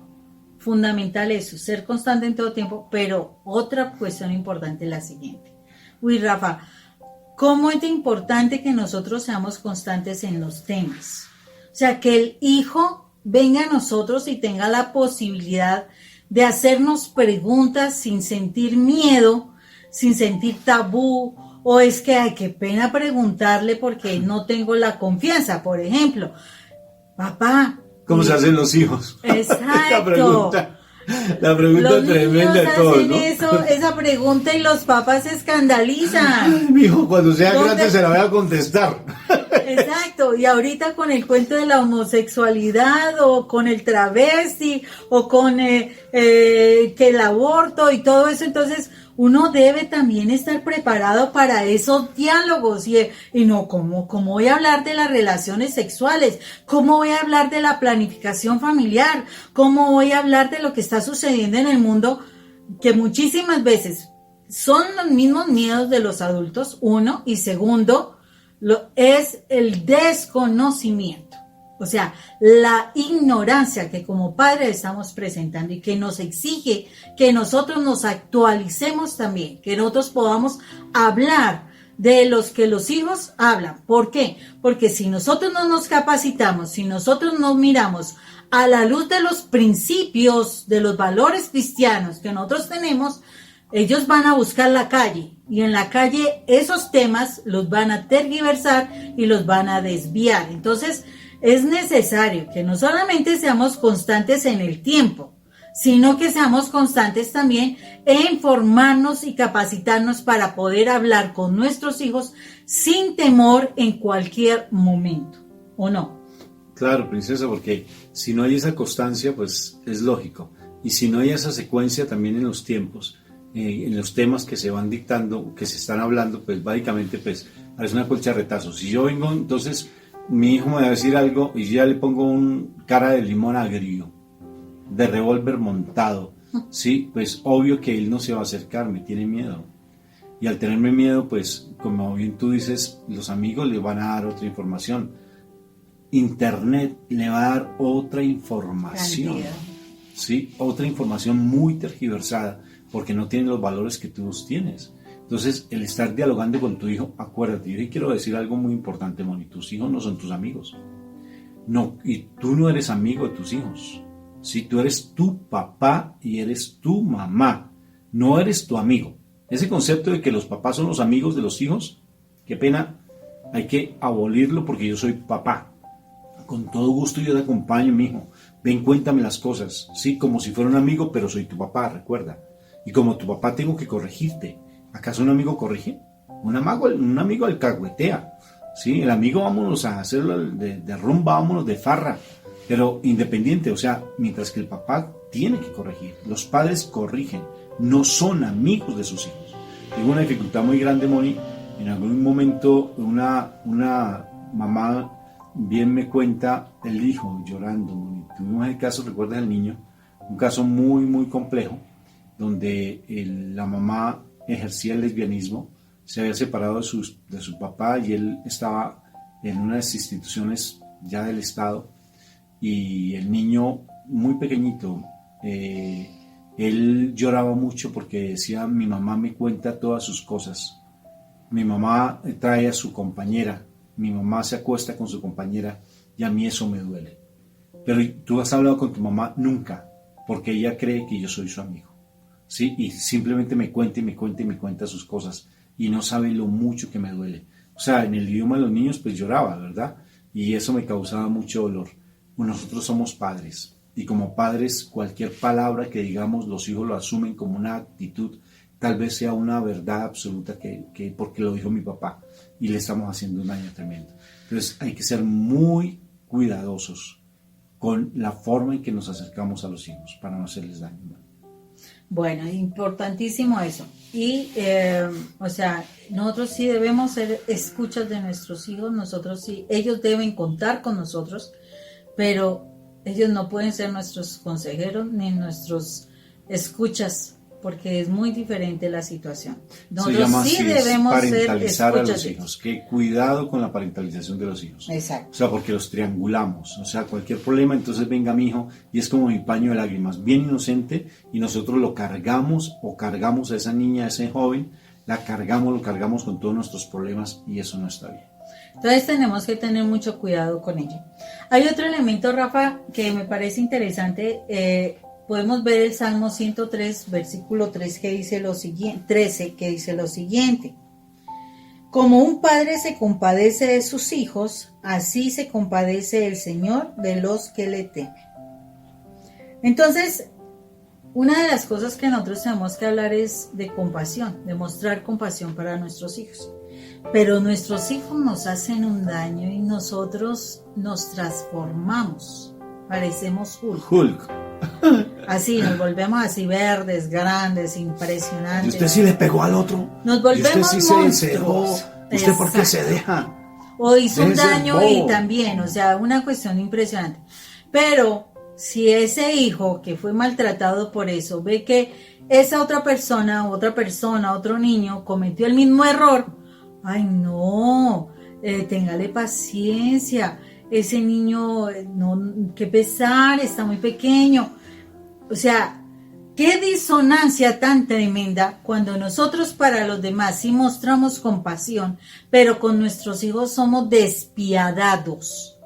Fundamental eso, ser constante en todo tiempo. Pero otra cuestión importante es la siguiente. Uy, Rafa, ¿cómo es importante que nosotros seamos constantes en los temas? O sea, que el hijo venga a nosotros y tenga la posibilidad de hacernos preguntas sin sentir miedo, sin sentir tabú, o es que ay, qué pena preguntarle porque no tengo la confianza, por ejemplo. Papá. ¿Cómo se hacen los hijos? Exacto. La pregunta los tremenda de todos, ¿no? Esa pregunta y los papás se escandalizan. Ay, mijo, cuando sea grande se la voy a contestar. Exacto, y ahorita con el cuento de la homosexualidad o con el travesti o con que el aborto y todo eso, entonces uno debe también estar preparado para esos diálogos y no, ¿cómo voy a hablar de las relaciones sexuales? ¿Cómo voy a hablar de la planificación familiar? ¿Cómo voy a hablar de lo que está sucediendo en el mundo? Que muchísimas veces son los mismos miedos de los adultos, uno, y segundo, es el desconocimiento. O sea, la ignorancia que como padres estamos presentando y que nos exige que nosotros nos actualicemos también, que nosotros podamos hablar de los que los hijos hablan. ¿Por qué? Porque si nosotros no nos capacitamos, si nosotros no miramos a la luz de los principios, de los valores cristianos que nosotros tenemos, ellos van a buscar la calle y en la calle esos temas los van a tergiversar y los van a desviar. Entonces, es necesario que no solamente seamos constantes en el tiempo, sino que seamos constantes también en formarnos y capacitarnos para poder hablar con nuestros hijos sin temor en cualquier momento, ¿o no? Claro, princesa, porque si no hay esa constancia, pues es lógico. Y si no hay esa secuencia también en los tiempos, en los temas que se van dictando, que se están hablando, pues básicamente pues es una colcha de retazos. Si yo vengo, entonces mi hijo me va a decir algo y yo ya le pongo un cara de limón agrio, de revólver montado, sí, pues obvio que él no se va a acercar, me tiene miedo. Y al tenerme miedo, pues como bien tú dices, los amigos le van a dar otra información. Internet le va a dar otra información, Cantidad. ¿sí? Otra información muy tergiversada, porque no tiene los valores que tú tienes. Entonces, el estar dialogando con tu hijo, acuérdate, yo quiero decir algo muy importante, Moni, tus hijos no son tus amigos. No, y tú no eres amigo de tus hijos. Si tú eres tu papá y eres tu mamá, no eres tu amigo. Ese concepto de que los papás son los amigos de los hijos, qué pena, hay que abolirlo porque yo soy papá. Con todo gusto yo te acompaño, mi hijo. Ven, cuéntame las cosas, sí, como si fuera un amigo, pero soy tu papá, recuerda. Y como tu papá tengo que corregirte. ¿Acaso un amigo corrige? Un amigo alcahuetea. Sí, el amigo vámonos a hacerlo de rumba, vámonos de farra. Pero independiente, o sea, mientras que el papá tiene que corregir. Los padres corrigen, no son amigos de sus hijos. Tengo una dificultad muy grande, Moni. En algún momento una mamá bien me cuenta el hijo llorando, Moni. Tuvimos el caso, ¿recuerdas el niño? Un caso muy, muy complejo, donde la mamá ejercía el lesbianismo, se había separado de su papá y él estaba en unas instituciones ya del Estado, y el niño muy pequeñito, él lloraba mucho porque decía: mi mamá me cuenta todas sus cosas, mi mamá trae a su compañera, mi mamá se acuesta con su compañera y a mí eso me duele. Pero tú has hablado con tu mamá nunca, porque ella cree que yo soy su amigo, ¿sí? Y simplemente me cuenta y me cuenta y me cuenta sus cosas y no sabe lo mucho que me duele. O sea, en el idioma de los niños pues lloraba, ¿verdad? Y eso me causaba mucho dolor. Nosotros somos padres y como padres cualquier palabra que digamos los hijos lo asumen como una actitud, tal vez sea una verdad absoluta que porque lo dijo mi papá y le estamos haciendo un daño tremendo. Entonces hay que ser muy cuidadosos con la forma en que nos acercamos a los hijos para no hacerles daño. Bueno, importantísimo eso. Y, o sea, nosotros sí debemos ser escuchas de nuestros hijos, nosotros sí, ellos deben contar con nosotros, pero ellos no pueden ser nuestros consejeros ni nuestros escuchas, porque es muy diferente la situación. Nosotros sí debemos parentalizar ser a los escuchas. hijos. Que cuidado con la parentalización de los hijos. Exacto. O sea, porque los triangulamos. O sea, cualquier problema, entonces venga mi hijo y es como mi paño de lágrimas, bien inocente, y nosotros lo cargamos o cargamos a esa niña, a ese joven, lo cargamos con todos nuestros problemas y eso no está bien. Entonces tenemos que tener mucho cuidado con ello. Hay otro elemento, Rafa, que me parece interesante. Podemos ver el Salmo 103, versículo 3, que dice lo siguiente, 13, que dice lo siguiente: como un padre se compadece de sus hijos, así se compadece el Señor de los que le temen. Entonces, una de las cosas que nosotros tenemos que hablar es de compasión, de mostrar compasión para nuestros hijos. Pero nuestros hijos nos hacen un daño y nosotros nos transformamos, parecemos Hulk. Así, nos volvemos así verdes, grandes, impresionantes. ¿Y usted sí le pegó al otro? Nos volvemos ¿Y usted sí monstruos. se dejó? ¿Usted por qué se deja? O hizo un Déjese daño bobo. y también, o sea, una cuestión impresionante. Pero si ese hijo que fue maltratado por eso ve que esa otra persona, otro niño cometió el mismo error, ay no, téngale paciencia. Ese niño, no, qué pesar, está muy pequeño. O sea, qué disonancia tan tremenda cuando nosotros para los demás sí mostramos compasión, pero con nuestros hijos somos despiadados.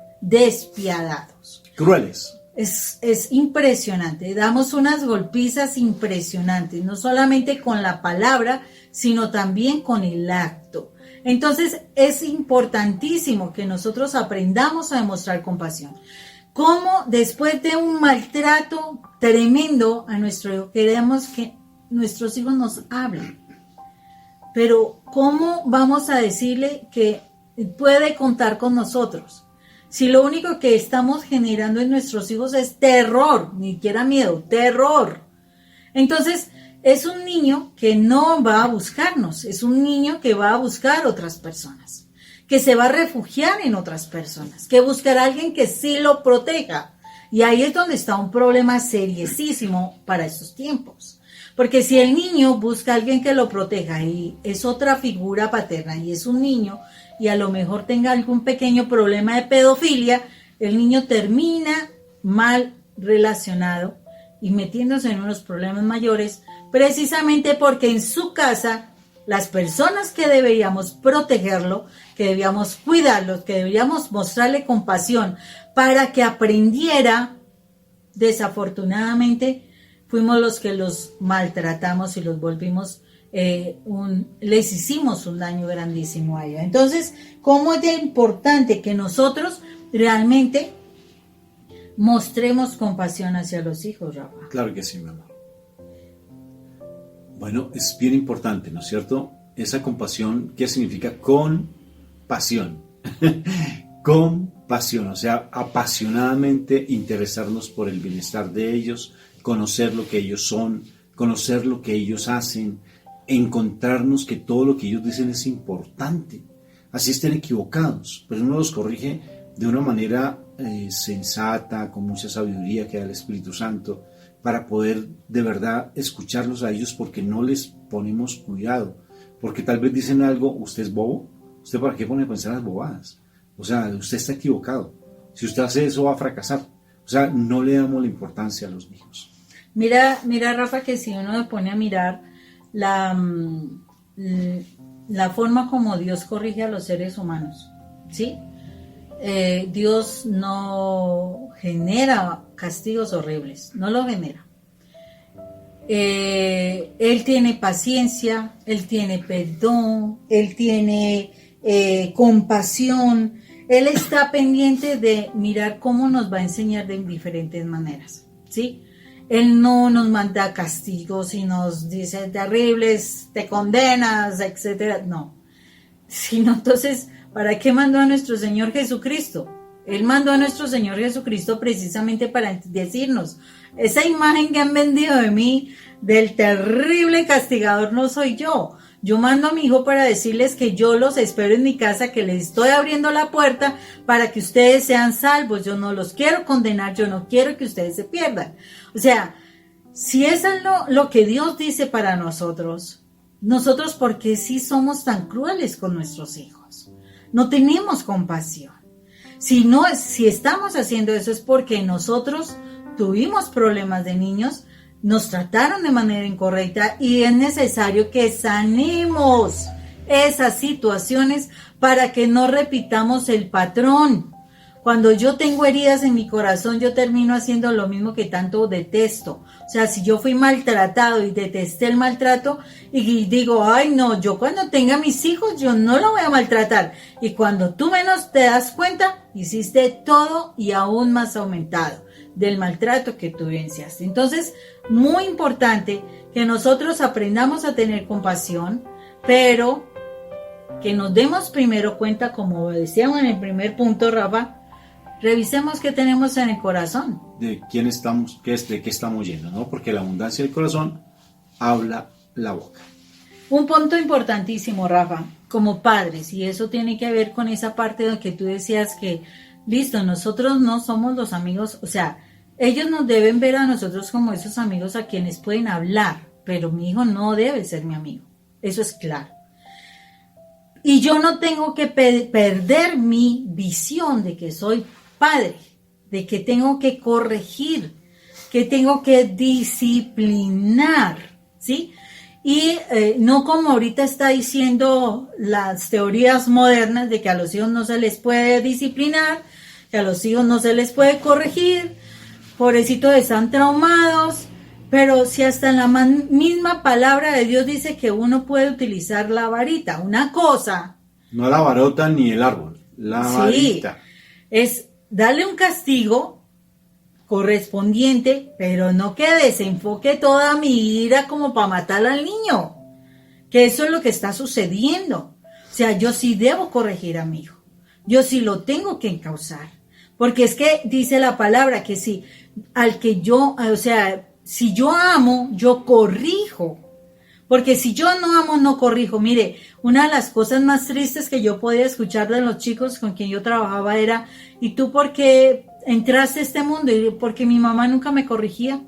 Crueles. Es impresionante, damos unas golpizas impresionantes, no solamente con la palabra, sino también con el acto. Entonces es importantísimo que nosotros aprendamos a demostrar compasión. Cómo después de un maltrato tremendo a nuestro hijo, queremos que nuestros hijos nos hablen. Pero ¿cómo vamos a decirle que puede contar con nosotros? Si lo único que estamos generando en nuestros hijos es terror, ni siquiera miedo, terror. Entonces, es un niño que no va a buscarnos, es un niño que va a buscar otras personas, que se va a refugiar en otras personas, que buscará a alguien que sí lo proteja. Y ahí es donde está un problema seriosísimo para estos tiempos. Porque si el niño busca a alguien que lo proteja y es otra figura paterna y es un niño y a lo mejor tenga algún pequeño problema de pedofilia, el niño termina mal relacionado y metiéndose en unos problemas mayores, precisamente porque en su casa las personas que deberíamos protegerlo, que debíamos cuidarlo, que deberíamos mostrarle compasión para que aprendiera, desafortunadamente fuimos los que los maltratamos y los volvimos, les hicimos un daño grandísimo a ella. Entonces, ¿cómo es de importante que nosotros realmente mostremos compasión hacia los hijos, Rafa? Claro que sí, mi amor. Bueno, es bien importante, ¿no es cierto? Esa compasión, ¿qué significa? Compasión. Compasión, o sea, apasionadamente interesarnos por el bienestar de ellos, conocer lo que ellos son, conocer lo que ellos hacen, encontrarnos que todo lo que ellos dicen es importante. Así estén equivocados, pero uno los corrige de una manera sensata, con mucha sabiduría que da el Espíritu Santo, para poder de verdad escucharlos a ellos, porque no les ponemos cuidado, porque tal vez dicen algo, usted es bobo, usted para qué pone a pensar las bobadas, o sea, usted está equivocado, si usted hace eso va a fracasar, o sea, no le damos la importancia a los niños. Mira, Rafa, que si uno se pone a mirar la forma como Dios corrige a los seres humanos, ¿sí? Dios no genera castigos horribles, no lo genera. Él tiene paciencia, Él tiene perdón, Él tiene compasión. Él está pendiente de mirar cómo nos va a enseñar de diferentes maneras, ¿sí? Él no nos manda castigos y nos dice terribles, te condenas, etcétera. No. Sino entonces, ¿para qué mandó a nuestro Señor Jesucristo? Él mandó a nuestro Señor Jesucristo precisamente para decirnos, esa imagen que han vendido de mí, del terrible castigador, no soy yo. Yo mando a mi hijo para decirles que yo los espero en mi casa, que les estoy abriendo la puerta para que ustedes sean salvos. Yo no los quiero condenar, yo no quiero que ustedes se pierdan. O sea, si eso es lo que Dios dice para nosotros, ¿por qué sí somos tan crueles con nuestros hijos? No tenemos compasión. Si estamos haciendo eso es porque nosotros tuvimos problemas de niños, nos trataron de manera incorrecta y es necesario que sanemos esas situaciones para que no repitamos el patrón. Cuando yo tengo heridas en mi corazón, yo termino haciendo lo mismo que tanto detesto. O sea, si yo fui maltratado y detesté el maltrato y digo, ay no, yo cuando tenga mis hijos, yo no lo voy a maltratar. Y cuando tú menos te das cuenta, hiciste todo y aún más aumentado del maltrato que tú vivenciaste. Entonces, muy importante que nosotros aprendamos a tener compasión, pero que nos demos primero cuenta, como decíamos en el primer punto, Rafa, revisemos qué tenemos en el corazón. De quién estamos, de qué estamos llenos, ¿no? Porque la abundancia del corazón habla la boca. Un punto importantísimo, Rafa, como padres, y eso tiene que ver con esa parte de que tú decías que, listo, nosotros no somos los amigos, o sea, ellos nos deben ver a nosotros como esos amigos a quienes pueden hablar, pero mi hijo no debe ser mi amigo, eso es claro. Y yo no tengo que perder mi visión de que soy padre, de que tengo que corregir, que tengo que disciplinar, ¿sí? Y no como ahorita está diciendo las teorías modernas de que a los hijos no se les puede disciplinar, que a los hijos no se les puede corregir, pobrecitos están traumados, pero si hasta en la misma palabra de Dios dice que uno puede utilizar la varita, una cosa. No la varota ni el árbol, la varita. Es darle un castigo correspondiente, pero no que desenfoque toda mi ira como para matar al niño, que eso es lo que está sucediendo. O sea, yo sí debo corregir a mi hijo, yo sí lo tengo que encauzar, porque es que dice la palabra que si al que yo, o sea, si yo amo, yo corrijo. Porque si yo no amo, no corrijo. Mire, una de las cosas más tristes que yo podía escuchar de los chicos con quien yo trabajaba era, ¿y tú por qué entraste a este mundo? Y porque mi mamá nunca me corrigía.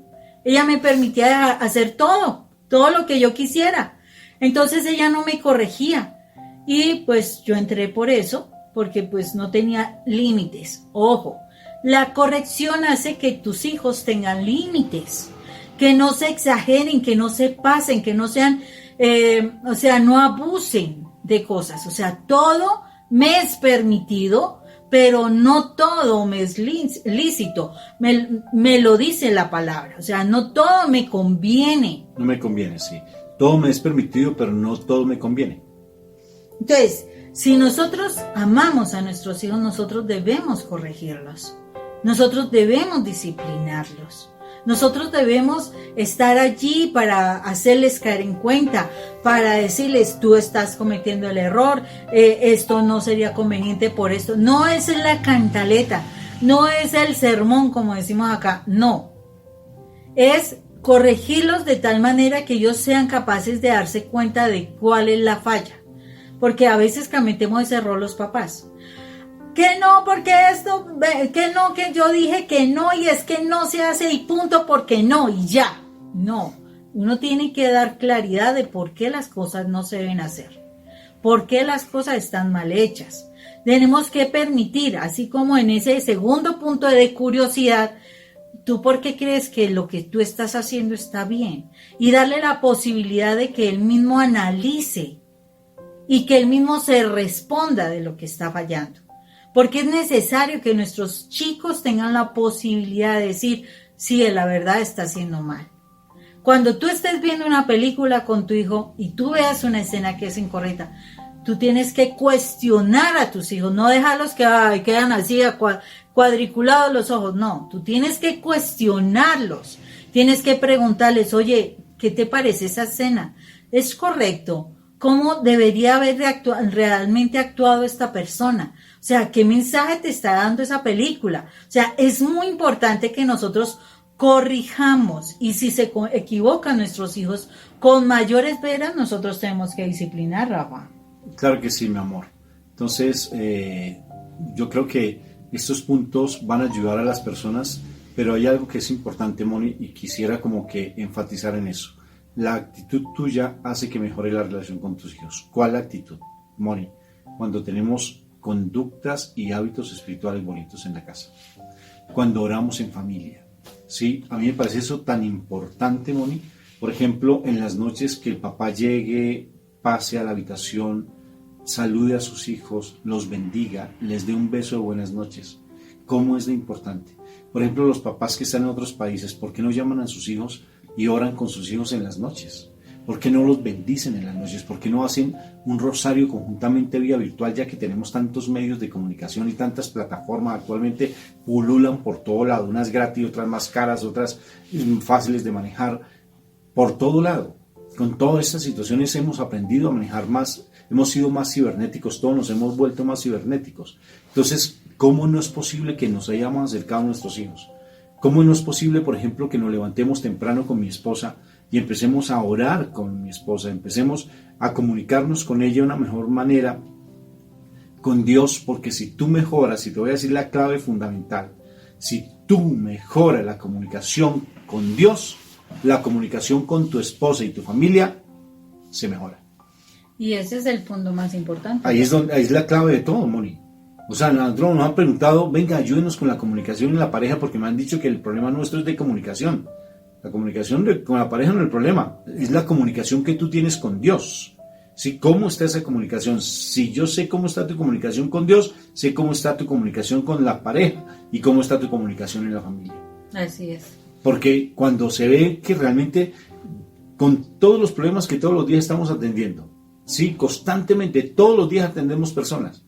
Ella me permitía hacer todo lo que yo quisiera. Entonces ella no me corregía. Y pues yo entré por eso, porque pues no tenía límites. Ojo, la corrección hace que tus hijos tengan límites, que no se exageren, que no se pasen, que no sean, no abusen de cosas. O sea, todo me es permitido, pero no todo me es lícito. Me lo dice la palabra. O sea, no todo me conviene. No me conviene, sí. Todo me es permitido, pero no todo me conviene. Entonces, si nosotros amamos a nuestros hijos, nosotros debemos corregirlos. Nosotros debemos disciplinarlos. Nosotros debemos estar allí para hacerles caer en cuenta, para decirles, tú estás cometiendo el error, esto no sería conveniente por esto. No es la cantaleta, no es el sermón como decimos acá, no. Es corregirlos de tal manera que ellos sean capaces de darse cuenta de cuál es la falla. Porque a veces cometemos ese error los papás. Que no, porque esto, que no, que yo dije que no y es que no se hace y punto porque no y ya. No, uno tiene que dar claridad de por qué las cosas no se deben hacer, por qué las cosas están mal hechas. Tenemos que permitir, así como en ese segundo punto de curiosidad, ¿tú por qué crees que lo que tú estás haciendo está bien? Y darle la posibilidad de que él mismo analice y que él mismo se responda de lo que está fallando. Porque es necesario que nuestros chicos tengan la posibilidad de decir, sí, la verdad está haciendo mal. Cuando tú estés viendo una película con tu hijo y tú veas una escena que es incorrecta, tú tienes que cuestionar a tus hijos, no dejarlos que quedan así cuadriculados los ojos, no, tú tienes que cuestionarlos, tienes que preguntarles, oye, ¿qué te parece esa escena? ¿Es correcto? ¿Cómo debería haber realmente actuado esta persona? O sea, ¿qué mensaje te está dando esa película? O sea, es muy importante que nosotros corrijamos y si se equivocan nuestros hijos con mayores veras, nosotros tenemos que disciplinar, Rafa. Claro que sí, mi amor. Entonces, yo creo que estos puntos van a ayudar a las personas, pero hay algo que es importante, Moni, y quisiera como que enfatizar en eso. La actitud tuya hace que mejore la relación con tus hijos. ¿Cuál actitud, Moni? Cuando tenemos conductas y hábitos espirituales bonitos en la casa. Cuando oramos en familia. ¿Sí? A mí me parece eso tan importante, Moni. Por ejemplo, en las noches que el papá llegue, pase a la habitación, salude a sus hijos, los bendiga, les dé un beso de buenas noches. ¿Cómo es de importante? Por ejemplo, los papás que están en otros países, ¿por qué no llaman a sus hijos y oran con sus hijos en las noches? ¿Por qué no los bendicen en las noches? ¿Por qué no hacen un rosario conjuntamente vía virtual, ya que tenemos tantos medios de comunicación y tantas plataformas actualmente pululan por todo lado, unas gratis, otras más caras, otras fáciles de manejar, por todo lado? Con todas estas situaciones hemos aprendido a manejar más, hemos sido más cibernéticos, todos nos hemos vuelto más cibernéticos. Entonces, ¿cómo no es posible que nos hayamos acercado a nuestros hijos? ¿Cómo no es posible, por ejemplo, que nos levantemos temprano con mi esposa y empecemos a orar con mi esposa, empecemos a comunicarnos con ella de una mejor manera, con Dios? Porque si tú mejoras, y te voy a decir la clave fundamental, si tú mejoras la comunicación con Dios, la comunicación con tu esposa y tu familia se mejora. Y ese es el punto más importante. Ahí es la clave de todo, Moni. O sea, nosotros nos han preguntado, venga, ayúdenos con la comunicación en la pareja, porque me han dicho que el problema nuestro es de comunicación. La comunicación con la pareja no es el problema, es la comunicación que tú tienes con Dios. ¿Sí? ¿Cómo está esa comunicación? Si yo sé cómo está tu comunicación con Dios, sé cómo está tu comunicación con la pareja y cómo está tu comunicación en la familia. Así es. Porque cuando se ve que realmente, con todos los problemas que todos los días estamos atendiendo, ¿sí? Constantemente, todos los días atendemos personas.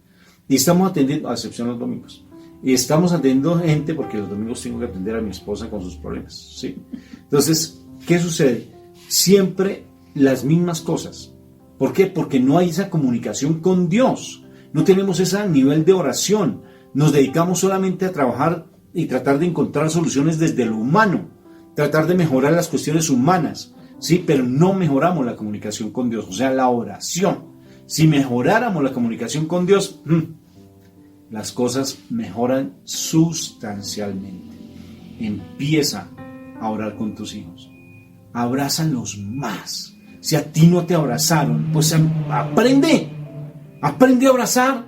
Y estamos atendiendo, a excepción de los domingos, y estamos atendiendo gente, porque los domingos tengo que atender a mi esposa con sus problemas, ¿sí? Entonces, ¿qué sucede? Siempre las mismas cosas. ¿Por qué? Porque no hay esa comunicación con Dios. No tenemos ese nivel de oración. Nos dedicamos solamente a trabajar y tratar de encontrar soluciones desde lo humano, tratar de mejorar las cuestiones humanas, ¿sí? Pero no mejoramos la comunicación con Dios, o sea, la oración. Si mejoráramos la comunicación con Dios, las cosas mejoran sustancialmente. Empieza a orar con tus hijos. Abrázalos más. Si a ti no te abrazaron, pues aprende. Aprende a abrazar.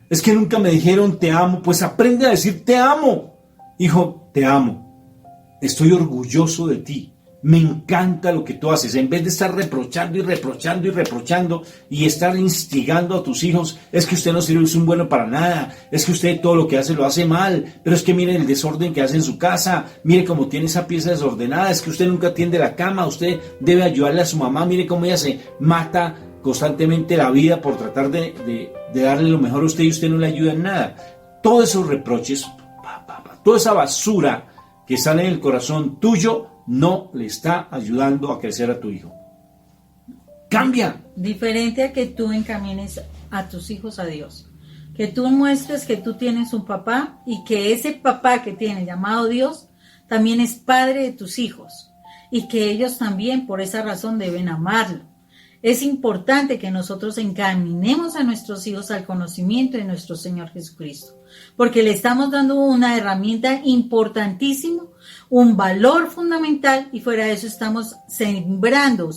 Es que nunca me dijeron te amo. Pues aprende a decir te amo. Hijo, te amo. Estoy orgulloso de ti. Me encanta lo que tú haces. En vez de estar reprochando y reprochando y reprochando y estar instigando a tus hijos, es que usted no sirve, es un bueno para nada, es que usted todo lo que hace lo hace mal, pero es que mire el desorden que hace en su casa, mire cómo tiene esa pieza desordenada, es que usted nunca tiende la cama, usted debe ayudarle a su mamá, mire cómo ella se mata constantemente la vida por tratar de darle lo mejor a usted y usted no le ayuda en nada. Todos esos reproches, toda esa basura que sale en el corazón tuyo, no le está ayudando a crecer a tu hijo. Cambia. Diferente a que tú encamines a tus hijos a Dios. Que tú muestres que tú tienes un papá y que ese papá que tienes llamado Dios también es padre de tus hijos. Y que ellos también por esa razón deben amarlo. Es importante que nosotros encaminemos a nuestros hijos al conocimiento de nuestro Señor Jesucristo. Porque le estamos dando una herramienta importantísima, un valor fundamental, y fuera de eso estamos sembrando,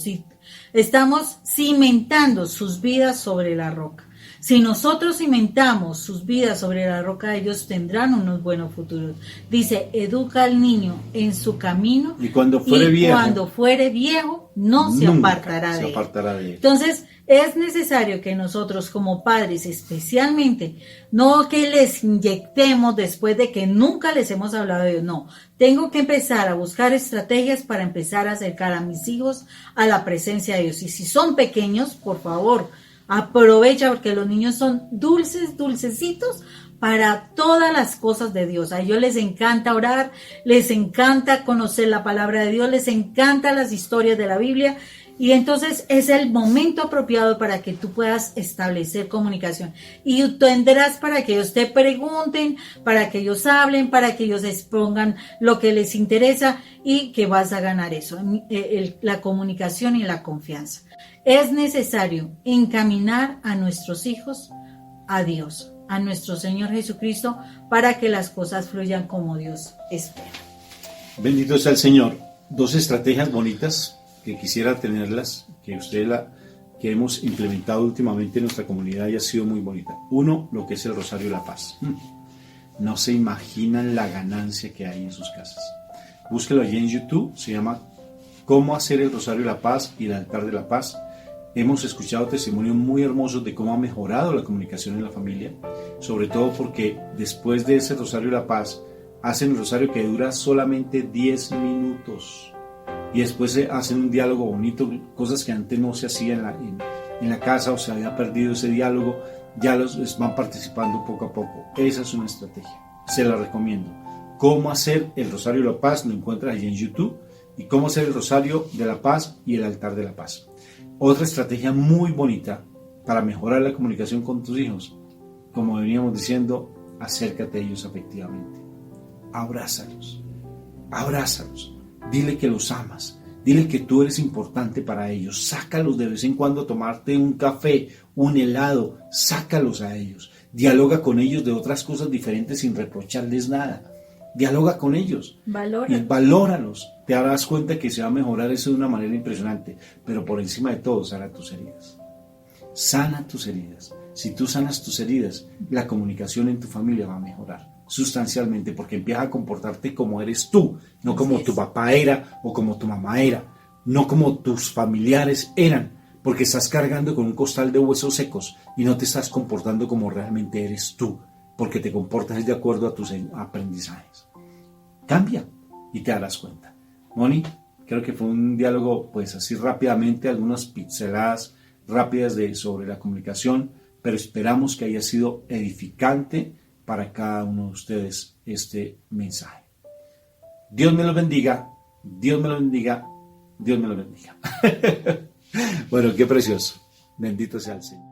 estamos cimentando sus vidas sobre la roca. Si nosotros cimentamos sus vidas sobre la roca, ellos tendrán unos buenos futuros. Dice, educa al niño en su camino y cuando fuere viejo no se apartará de él. Entonces, es necesario que nosotros como padres especialmente, no que les inyectemos después de que nunca les hemos hablado de Dios, no. Tengo que empezar a buscar estrategias para empezar a acercar a mis hijos a la presencia de Dios. Y si son pequeños, por favor, aprovecha porque los niños son dulcecitos para todas las cosas de Dios. A ellos les encanta orar, les encanta conocer la palabra de Dios, les encantan las historias de la Biblia. Y entonces es el momento apropiado para que tú puedas establecer comunicación. Y tendrás para que ellos te pregunten, para que ellos hablen, para que ellos expongan lo que les interesa y que vas a ganar eso, la comunicación y la confianza. Es necesario encaminar a nuestros hijos a Dios, a nuestro Señor Jesucristo, para que las cosas fluyan como Dios espera. Bendito sea el Señor. Dos estrategias bonitas que quisiera tenerlas, que hemos implementado últimamente en nuestra comunidad y ha sido muy bonita. Uno, lo que es el Rosario de la Paz. No se imaginan la ganancia que hay en sus casas. Búsquelo allí en YouTube, se llama Cómo hacer el Rosario de la Paz y el Altar de la Paz. Hemos escuchado testimonios muy hermosos de cómo ha mejorado la comunicación en la familia, sobre todo porque después de ese Rosario de la Paz, hacen un rosario que dura solamente 10 minutos. Y después hacen un diálogo bonito, cosas que antes no se hacían en la casa o se había perdido ese diálogo, ya los van participando poco a poco. Esa es una estrategia, se la recomiendo. Cómo hacer el Rosario de la Paz, lo encuentras allí en YouTube, y cómo hacer el Rosario de la Paz y el Altar de la Paz. Otra estrategia muy bonita para mejorar la comunicación con tus hijos, como veníamos diciendo, acércate a ellos afectivamente. Abrázalos. Dile que los amas, dile que tú eres importante para ellos, sácalos de vez en cuando a tomarte un café, un helado, sácalos a ellos, dialoga con ellos de otras cosas diferentes sin reprocharles nada, dialoga con ellos, valóralos, te darás cuenta que se va a mejorar eso de una manera impresionante, pero por encima de todo sana tus heridas, si tú sanas tus heridas, la comunicación en tu familia va a mejorar sustancialmente, porque empiezas a comportarte como eres tú, no como tu papá era o como tu mamá era, no como tus familiares eran, porque estás cargando con un costal de huesos secos y no te estás comportando como realmente eres tú, porque te comportas de acuerdo a tus aprendizajes. Cambia y te darás cuenta. Moni, creo que fue un diálogo pues así rápidamente, algunas pinceladas rápidas sobre la comunicación, pero esperamos que haya sido edificante para cada uno de ustedes este mensaje. Dios me lo bendiga, Dios me lo bendiga, Dios me lo bendiga. Bueno, qué precioso. Bendito sea el Señor.